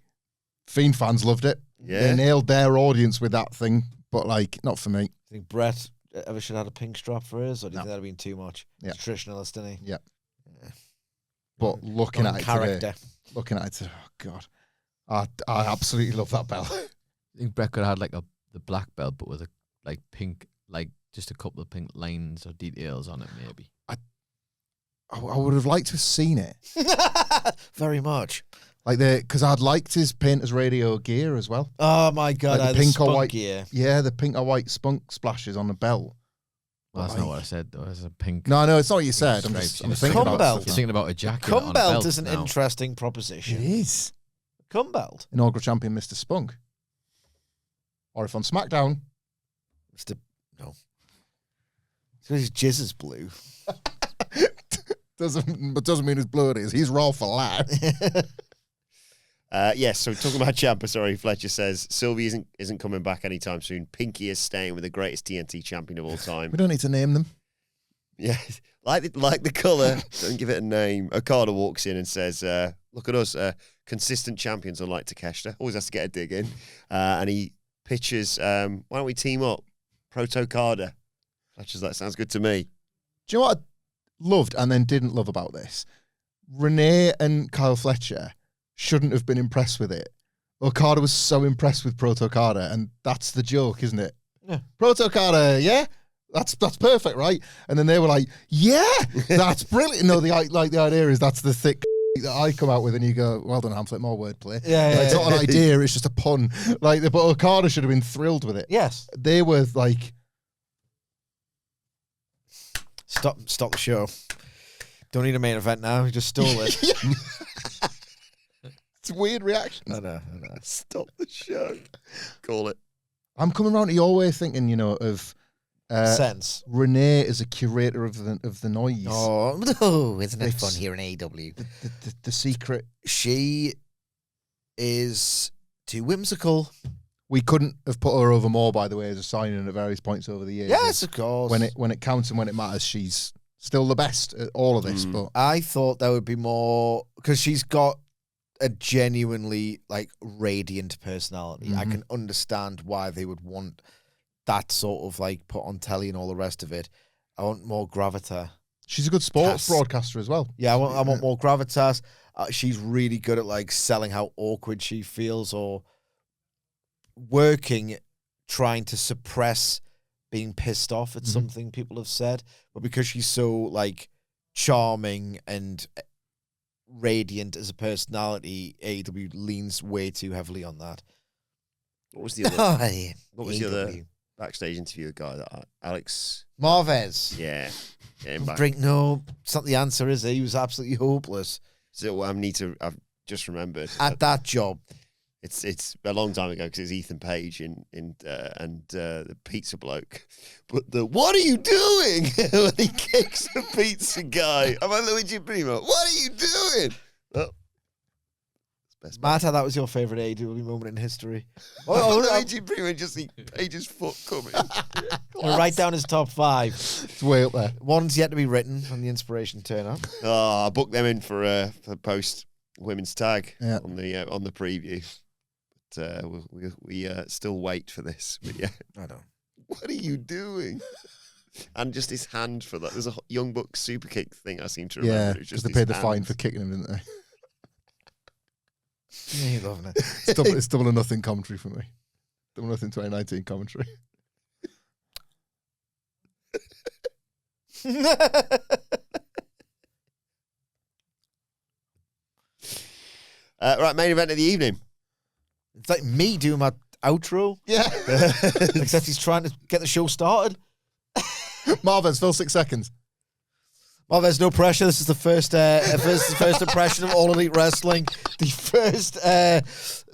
Fiend fans loved it. Yeah. They nailed their audience with that thing, but like, not for me. I think Brett ever should have had a pink strap for his, or do you No. think that'd have been too much? Yeah. He's a traditionalist, isn't he? Yeah. But looking at it character. today, oh God, I absolutely love that belt. I think Brett could have had the black belt, but with a pink, just a couple of pink lines or details on it, maybe. I would have liked to have seen it. Very much. Because I'd liked his Painters Radio gear as well. Oh my God! Like the I had pink or spunk white gear. Yeah, the pink or white spunk splashes on the belt. Well, that's not what I said, though. It's a pink. No, it's not what you said. I'm stripes. I'm You're thinking cum about belt. stuff You're now. thinking about a jacket. Cum on a belt Oh, belt is an now. interesting It proposition. is. Cum belt. Inaugural champion, Mr. Spunk. Or if on SmackDown. No. So his jizz is blue. doesn't mean his blood is. He's raw for life. Yes, so talking about Ciampa, sorry, Fletcher says Sylvie isn't coming back anytime soon. Pinky is staying with the greatest TNT champion of all time. We don't need to name them. Yeah, like the colour, don't give it a name. Okada walks in and says, look at us, consistent champions unlike Takeshita. Always has to get a dig in. And he pitches, why don't we team up? Proto-Okada. Fletcher's like, sounds good to me. Do you know what I loved and then didn't love about this? Renee and Kyle Fletcher shouldn't have been impressed with it. Okada was so impressed with Proto-Okada, and that's the joke, isn't it? Yeah. Proto-Okada, yeah? That's perfect, right? And then they were like, yeah, that's brilliant. No, the idea is that's the thick that I come out with, and you go, well done, Hamflett, more wordplay. Yeah, It's not an idea, it's just a pun. But Okada should have been thrilled with it. Yes. They were like... Stop the show. Don't need a main event now. You just stole it. It's a weird reaction. I know. Stop the show. Call it. I'm coming around to your way of thinking, of Sense. Renee as a curator of the noise. Oh, isn't it It's- fun here in AEW? The secret. She is too whimsical. We couldn't have put her over more, by the way, as a signing at various points over the years. Yes, of course. When it counts and when it matters, she's still the best at all of this. But I thought there would be more, because she's got a genuinely radiant personality. I can understand why they would want that sort of like put on telly and all the rest of it. I want more gravitas. She's a good sports broadcaster as well. Yeah, I want more gravitas. She's really good at like selling how awkward she feels or working, trying to suppress being pissed off at something people have said. But because she's so like charming and radiant as a personality, AEW leans way too heavily on that. What was the other? What was the other backstage interview guy that Alex Marvez? Yeah, him back. No, it's not the answer, is it? He was absolutely hopeless. So I've just remembered at that job. It's a long time ago because it's Ethan Page and the pizza bloke. But what are you doing when he kicks the pizza guy? I'm like Luigi Primo. What are you doing? Oh, best Matt, that was your favourite AEW moment in history. Luigi Primo just see Page's foot coming. Write down his top 5. It's way up there. One's yet to be written when the inspiration turn up. I booked them in for post women's tag on the preview. We still wait for this, but yeah. I know. What are you doing? And just his hand for that. There's a Young Bucks super kick thing I seem to remember. Yeah, because they paid the fine for kicking him, didn't they? Yeah, you're loving it. It's double or nothing commentary for me. Double or nothing 2019 commentary. Right, main event of the evening. It's like me doing my outro. Yeah. Except he's trying to get the show started. Marvez, fill 6 seconds. Well, there's no pressure. This is the first impression of All Elite Wrestling. The first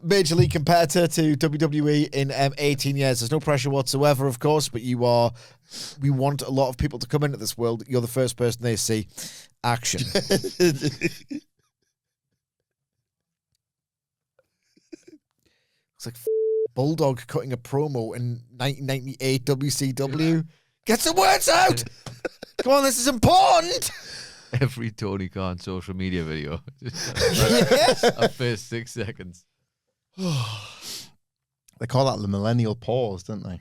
major league competitor to WWE in 18 years. There's no pressure whatsoever, of course, but we want a lot of people to come into this world. You're the first person they see. Action. It's like Bulldog cutting a promo in 1998 WCW. Get some words out! Come on, this is important! Every Tony Khan social media video. Yes. Our first 6 seconds. They call that the millennial pause, don't they?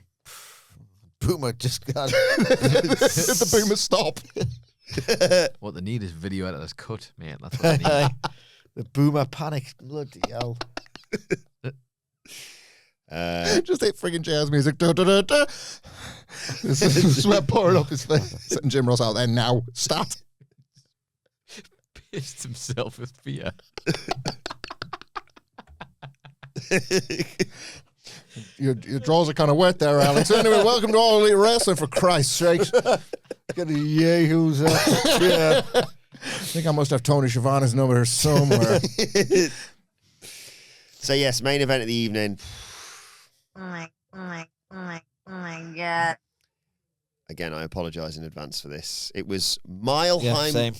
Boomer just got the boomer stop. What they need is video editors cut, man. That's what they need. The boomer panic. Bloody hell. Just hit friggin' jazz music. Da, da, da, da. Sweat pouring up his face. Setting Jim Ross out there now. Start. Pissed himself with fear. Your drawers are kind of wet there, Alex. Anyway, welcome to All Elite Wrestling, for Christ's sakes. Got the yahoos up. Yeah. I think I must have Tony Schiavone's number somewhere. So yes, main event of the evening. Oh my God. Again, I apologise in advance for this. It was Mile Same.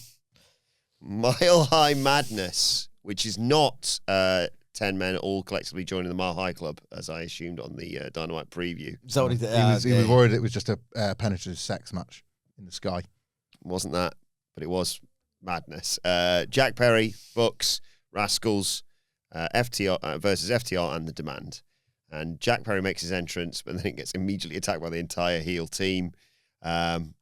High Madness, which is not 10 men all collectively joining the Mile High Club, as I assumed on the Dynamite preview. Is that what he did? He was worried it was just a penetrative sex match in the sky. Wasn't that, but it was madness. Jack Perry, Bucks, Rascalz, FTR versus FTR and The Demand. And Jack Perry makes his entrance, but then it gets immediately attacked by the entire heel team. And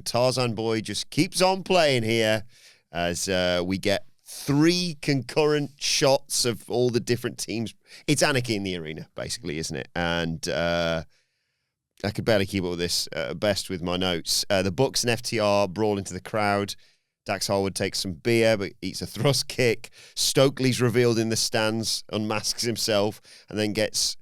Tarzan Boy just keeps on playing here as we get 3 concurrent shots of all the different teams. It's anarchy in the arena, basically, isn't it? And I could barely keep up with this, best with my notes. The Bucks and FTR brawl into the crowd. Dax Harwood takes some beer, but eats a thrust kick. Stokely's revealed in the stands, unmasks himself, and then gets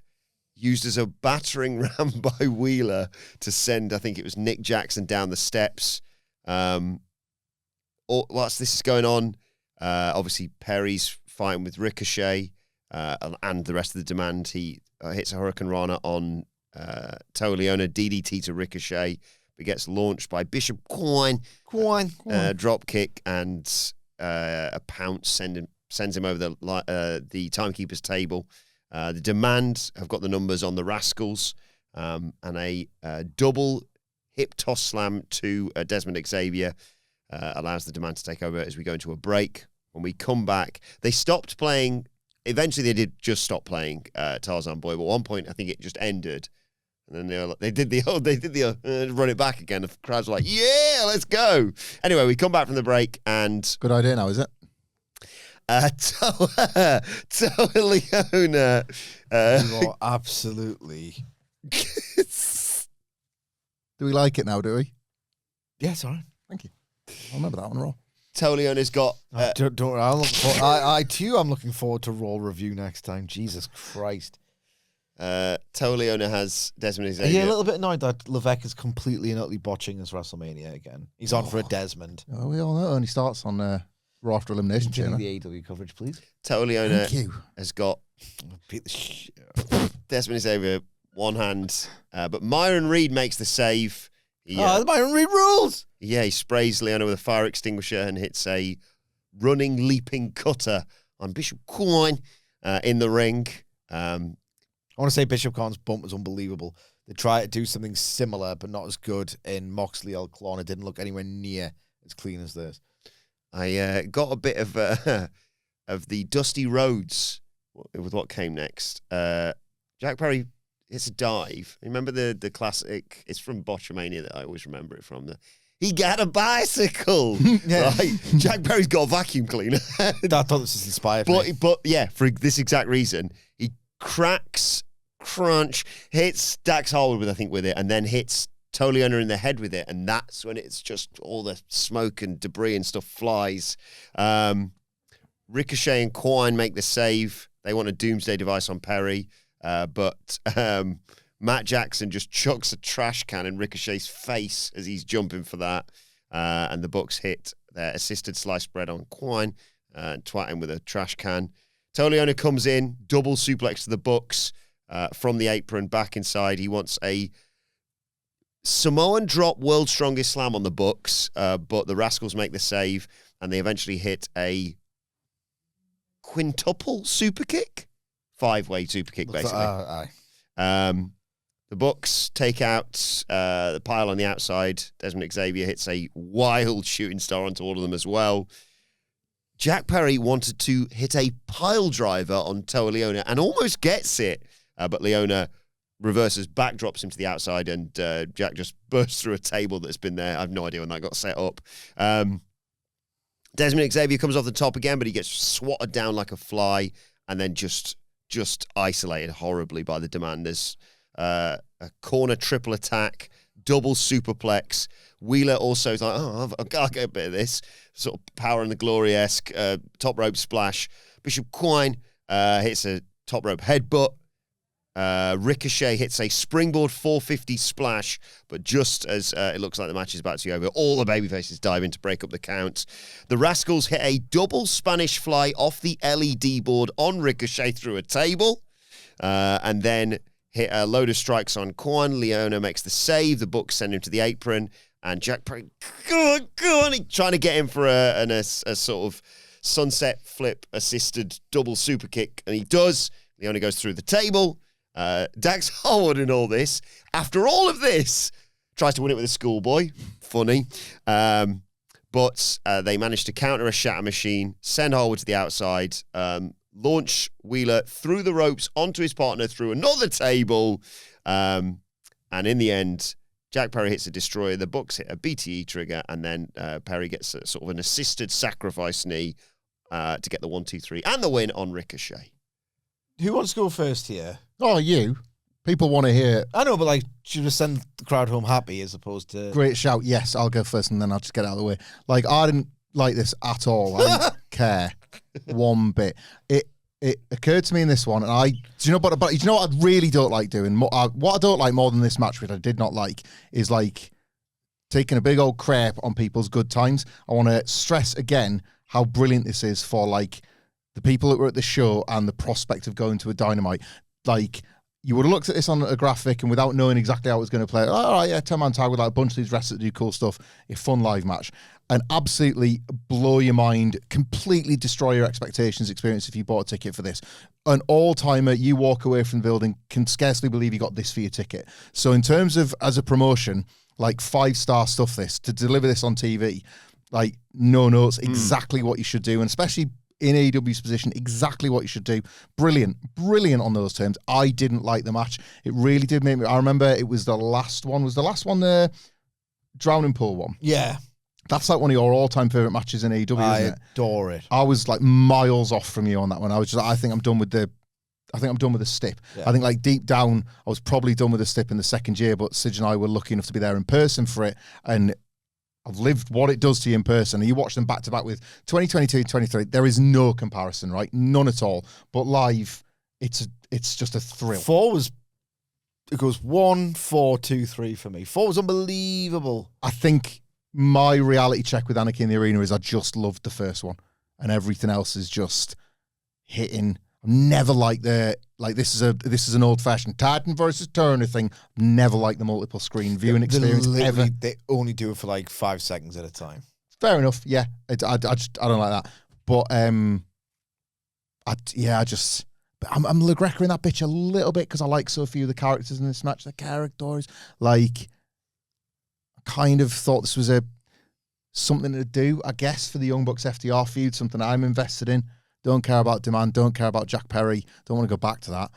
used as a battering ram by Wheeler to send, I think it was Nick Jackson, down the steps. Whilst this is going on, obviously Perry's fighting with Ricochet and the rest of the Demand. He hits a Hurricane Rana on Toleona, DDT to Ricochet, but gets launched by Bishop Quine. Drop kick and a pounce sends him over the timekeeper's table. The Demand have got the numbers on the Rascalz, and a double hip toss slam to Desmond Xavier allows the Demand to take over as we go into a break. When we come back, they stopped playing. Eventually, they did just stop playing Tarzan Boy, but at one point, I think it just ended. And then they did the run it back again. The crowds were like, yeah, let's go. Anyway, we come back from the break and... Good idea now, is it? Leona. You are absolutely... Do we like it now, do we? Yeah, sorry. Thank you. I'll remember that one, Raw. Toleone's got... Don't worry. I too am looking forward to Raw review next time. Jesus Christ. Toleone has Desmond Are Xavier. you a little bit annoyed that Levesque is completely and utterly botching his WrestleMania again? He's on for a Desmond. Oh, we all know it only starts on Raw after Elimination Give Chamber. me the AEW coverage, please. Toleone Thank you. has got Beat the shit. Desmond Xavier one hand, but Myron Reed makes the save. The Myron Reed rules! Yeah, he sprays Leona with a fire extinguisher and hits a running, leaping cutter on Bishop Coin in the ring. I want to say Bishop Khan's bump was unbelievable. They tried to do something similar, but not as good in Moxley or Clon. It didn't look anywhere near as clean as this. I got a bit of the Dusty Rhodes with what came next. Jack Perry hits a dive. Remember the classic? It's from Botchamania that I always remember it from. He got a bicycle. Yeah. Right? Jack Perry's got a vacuum cleaner. I thought this was inspired. But yeah, for this exact reason, he cracks, crunch, hits Dax Harwood with it, and then hits Toleone in the head with it, and that's when it's just all the smoke and debris and stuff flies. Ricochet and Quine make the save. They want a doomsday device on Perry, but Matt Jackson just chucks a trash can in Ricochet's face as he's jumping for that, and the Bucks hit their assisted sliced bread on Quine and twat him with a trash can. Toleone comes in, double suplex to the Bucks from the apron back inside. He wants a Samoan drop world's strongest slam on the Bucks, but the Rascalz make the save, and they eventually hit a quintuple super kick? 5-way super kick, basically. The Bucks take out the pile on the outside. Desmond Xavier hits a wild shooting star onto all of them as well. Jack Perry wanted to hit a pile driver on Toa Leona and almost gets it, but Leona reverses, backdrops him to the outside, and Jack just bursts through a table that's been there. I have no idea when that got set up. Desmond Xavier comes off the top again, but he gets swatted down like a fly and then just isolated horribly by the Demanders. A corner triple attack, double superplex. Wheeler also is like, I'll get a bit of this. Sort of Power and the Glory-esque top rope splash. Bishop Quine hits a top rope headbutt. Ricochet hits a springboard 450 splash, but just as it looks like the match is about to be over, all the babyfaces dive in to break up the count. The Rascalz hit a double Spanish fly off the LED board on Ricochet through a table, and then hit a load of strikes on Quan. Leona makes the save. The Bucks send him to the apron, and Jack Perry, go on, he's trying to get him for a sort of sunset flip assisted double super kick, and he does. Leona goes through the table. Dax Harwood in all this, after all of this, tries to win it with a schoolboy. Funny. But they manage to counter a shatter machine, send Harwood to the outside, launch Wheeler through the ropes onto his partner through another table. And in the end, Jack Perry hits a destroyer. The Bucks hit a BTE trigger, and then Perry gets sort of an assisted sacrifice knee to get the 1-2-3 and the win on Ricochet. Who wants to go first here? Oh, you. People want to hear. I know, but like, should just send the crowd home happy as opposed to... Great shout. Yes, I'll go first and then I'll just get out of the way. Like, I didn't like this at all. I didn't care one bit. It occurred to me in this one, and do you know what I really don't like doing? What I don't like more than this match, which I did not like, is like taking a big old crap on people's good times. I want to stress again how brilliant this is for like the people that were at the show and the prospect of going to a Dynamite. Like, you would have looked at this on a graphic and without knowing exactly how it was going to play, all right, yeah, 10-man tag with like a bunch of these wrestlers that do cool stuff, a fun live match, and absolutely blow your mind, completely destroy your expectations experience if you bought a ticket for this. An all-timer, you walk away from the building, can scarcely believe you got this for your ticket. So in terms of, as a promotion, like 5-star stuff this, to deliver this on TV, like, no, it's exactly what you should do, and especially in AEW's position, exactly what you should do. Brilliant on those terms. I didn't like the match. It really did make me. I remember it was the last one. Was the last one the Drowning Pool one? Yeah. That's like one of your all-time favorite matches in AEW, I isn't it? adore it. I was like miles off from you on that one. I was just, I think I'm done with the stip. Yeah. I think like deep down, I was probably done with the stip in the second year, but Sidge and I were lucky enough to be there in person for it. And I've lived what it does to you in person. And you watch them back to back with 2022, 23. There is no comparison, right? None at all. But live, it's just a thrill. It goes 1, 4, 2, 3 for me. 4 was unbelievable. I think my reality check with Anarchy in the Arena is I just loved the first one. And everything else is just hitting. I'm never like this is an old fashioned Titan versus Turner thing. Never like the multiple screen viewing experience ever. They only do it for like 5 seconds at a time. Fair enough. Yeah, I don't like that. But I'm LaGreca in that bitch a little bit because I like so few of the characters in this match. The characters, like, I kind of thought this was something to do, I guess, for the Young Bucks FTR feud. Something I'm invested in. Don't care about Demand. Don't care about Jack Perry. Don't want to go back to that.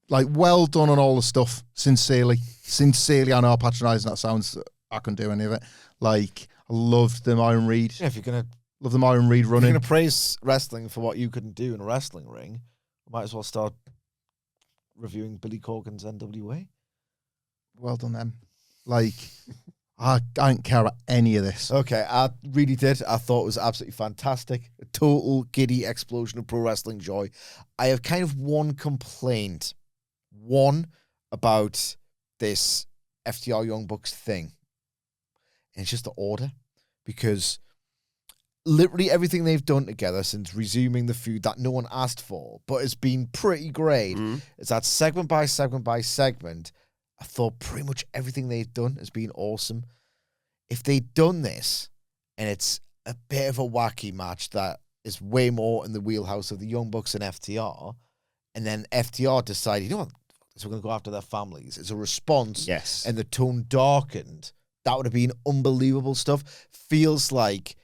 Well done on all the stuff. Sincerely, I know how patronising that sounds. I couldn't do any of it. Like, I loved the Myron Reed. Yeah, if you're going to Love the Myron Reed running. If you're going to praise wrestling for what you couldn't do in a wrestling ring, might as well start reviewing Billy Corgan's NWA. Well done, them. Like, I don't care about any of this. Okay, I really did. I thought it was absolutely fantastic. A total giddy explosion of pro wrestling joy. I have kind of one complaint. One about this FTR Young Bucks thing. And it's just the order. Because literally everything they've done together since resuming the feud that no one asked for, but has been pretty great, is that segment by segment by segment, I thought pretty much everything they've done has been awesome. If they'd done this, and it's a bit of a wacky match that is way more in the wheelhouse of the Young Bucks and FTR, and then FTR decided, you know what, so we're going to go after their families. It's a response, Yes. and the tone darkened. That would have been unbelievable stuff. Feels like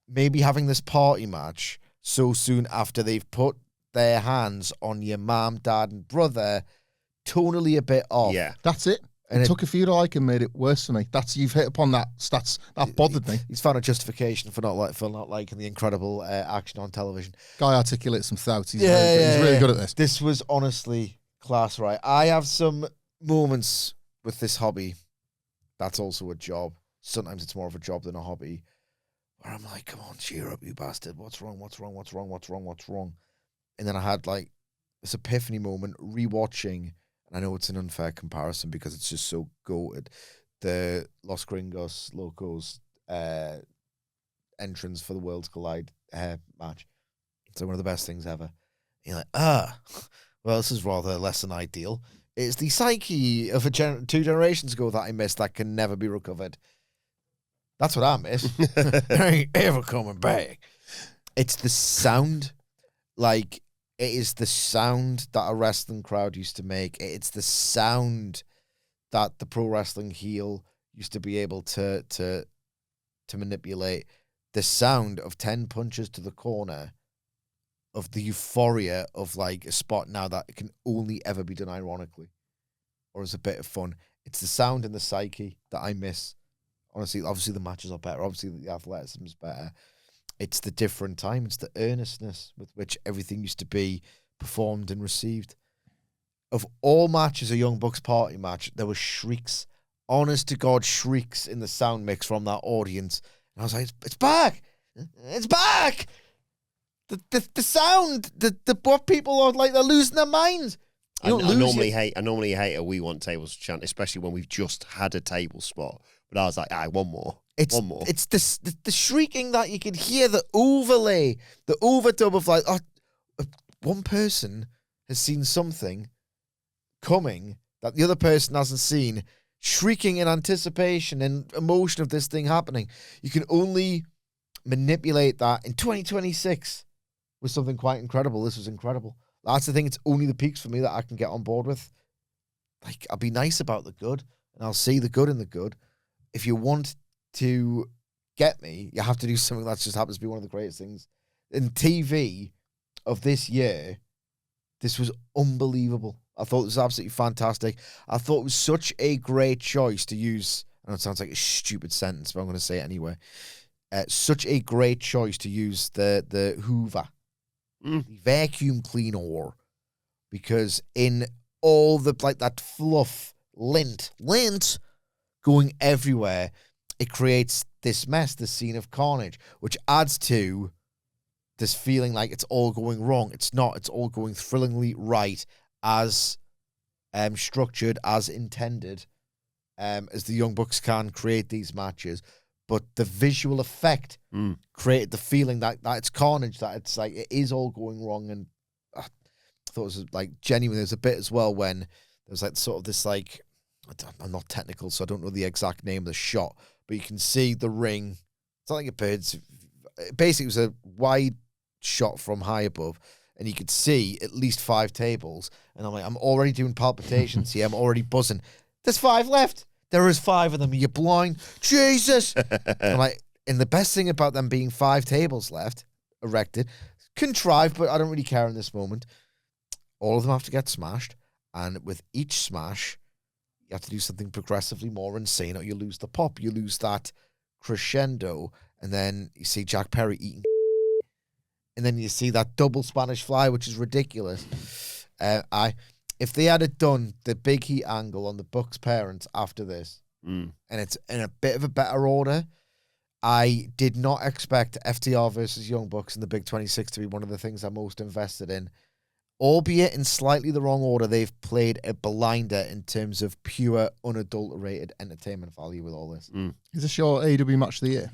maybe having this party match so soon after they've put their hands on your mom, dad, and brother, tonally a bit off. Yeah. That's it. And it took a feud I like and made it worse for me. You've hit upon that. That bothered me. He's found a justification for not liking the incredible action on television. Guy articulates some thoughts. He's Yeah, really good at this. This was honestly class, right? I have some moments with this hobby. That's also a job. Sometimes it's more of a job than a hobby. Where I'm like, come on, cheer up, you bastard. What's wrong? And then I had like this epiphany moment rewatching. I know it's an unfair comparison because it's just so goated. The Los Gringos Locos entrance for the Worlds Collide match. It's one of the best things ever. And you're like, well, this is rather less than ideal. It's the psyche of 2 generations ago that I missed that can never be recovered. That's what I miss. I ain't ever coming back. It's the sound. Like, it is the sound that a wrestling crowd used to make. It's the sound that the pro wrestling heel used to be able to manipulate. The sound of 10 punches to the corner, of the euphoria of like a spot now that can only ever be done ironically or as a bit of fun. It's the sound and the psyche that I miss. Honestly, obviously the matches are better. Obviously the athleticism is better. It's the different time. It's the earnestness with which everything used to be performed and received. Of all matches, a Young Bucks party match, there were shrieks, honest to God shrieks in the sound mix from that audience. And I was like, it's back! It's back! The sound, the what people are like, they're losing their minds. I normally hate a "We Want Tables" chant, especially when we've just had a table spot. But I was like, one more. One more. It's the shrieking that you can hear, the overlay, the overdub of like, one person has seen something coming that the other person hasn't seen, shrieking in anticipation and emotion of this thing happening. You can only manipulate that in 2026 with something quite incredible. This was incredible. That's the thing. It's only the peaks for me that I can get on board with. Like, I'll be nice about the good, and I'll see the good in the good. If you want to get me, you have to do something that just happens to be one of the greatest things in TV of this year. This was unbelievable. I thought it was absolutely fantastic. I thought it was such a great choice to use. I know it sounds like a stupid sentence, but I'm going to say it anyway. Such a great choice to use the Hoover, the vacuum cleaner, because in all the like that fluff, lint going everywhere, it creates this mess, this scene of carnage, which adds to this feeling like it's all going wrong. It's not. It's all going thrillingly right, as structured, as intended, as the Young Bucks can create these matches. But the visual effect created the feeling that it's carnage, that it's like it is all going wrong. And I thought it was like genuine. There's a bit as well when there was like sort of this like, I'm not technical, so I don't know the exact name of the shot, but you can see the ring. It's not like a bird's. Basically, it was a wide shot from high above, and you could see at least 5 tables. And I'm like, I'm already doing palpitations here. I'm already buzzing. There's 5 left. There is 5 of them. You're blind. Jesus. I'm like, and the best thing about them being 5 tables left, erected, contrived, but I don't really care in this moment. All of them have to get smashed. And with each smash, you have to do something progressively more insane, or you lose the pop. You lose that crescendo. And then you see Jack Perry eating. And then you see that double Spanish fly, which is ridiculous. If they had done the big heat angle on the Bucks parents after this, and it's in a bit of a better order, I did not expect FTR versus Young Bucks in the Big 26 to be one of the things I'm most invested in. Albeit in slightly the wrong order, they've played a blinder in terms of pure, unadulterated entertainment value with all this. Is this your AEW match of the year?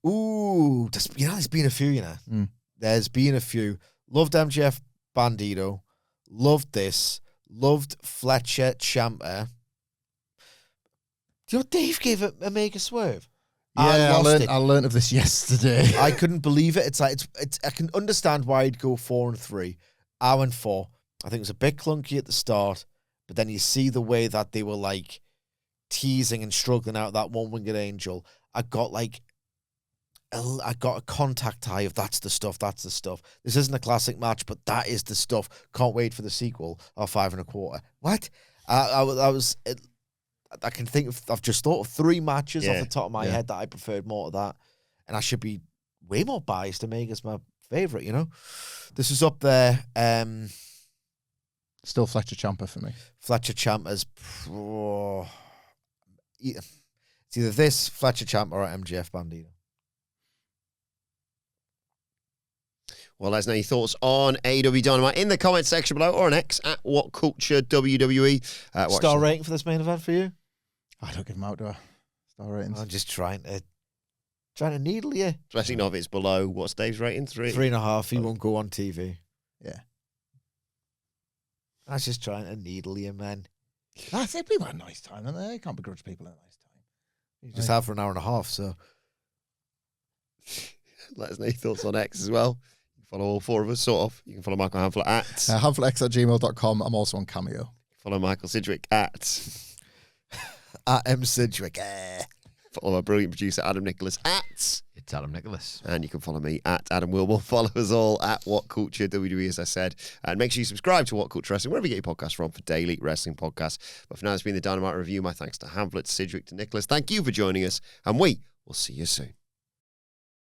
Ooh, there's been a few, There's been a few. Loved MJF Bandito. Loved this. Loved Fletcher Ciampa. Do you know Dave gave a mega swerve? Yeah, I learned of this yesterday. I couldn't believe it. It's like it's. I can understand why he'd go 4 and 3. I went 4. I think it was a bit clunky at the start, but then you see the way that they were like teasing and struggling out that one-winged angel. I got a contact high of that's the stuff. This isn't a classic match, but that is the stuff. Can't wait for the sequel of 5 1/4. What? I can think of. I've just thought of 3 matches off the top of my head that I preferred more to that, and I should be way more biased. Omega's my favorite. This is up there. Still Fletcher Ciampa for me. Fletcher Ciampa's. It's either this Fletcher Ciampa or MJF Bandito. Well, let us know your thoughts on AEW Dynamite in the comments section below, or on X at WhatCulture WWE. Star rating for this main event for you? I don't give them out, do I? Star ratings. I'm just trying to needle you. Especially not if it's below. What's Dave's rating? 3? 3.5. He won't go on TV. Yeah. I was just trying to needle you, man. That's it. People had a nice time, didn't they? You can't begrudge people a nice time. You just have for an hour and a half, so. Let us know your thoughts on X as well. Follow all 4 of us, sort of. You can follow Michael Hamflett at HamflettX@gmail.com. I'm also on Cameo. Follow Michael Sidgwick at M. Sidgwick. Follow our brilliant producer Adam Nicholas at It's Adam Nicholas. And you can follow me at Adam Wilbourn. Follow us all at WhatCulture WWE, as I said. And make sure you subscribe to WhatCulture Wrestling, wherever you get your podcasts from, for daily wrestling podcasts. But for now, it's been the Dynamite Review. My thanks to Hamflett, to Sidgwick, to Nicholas. Thank you for joining us, and we will see you soon.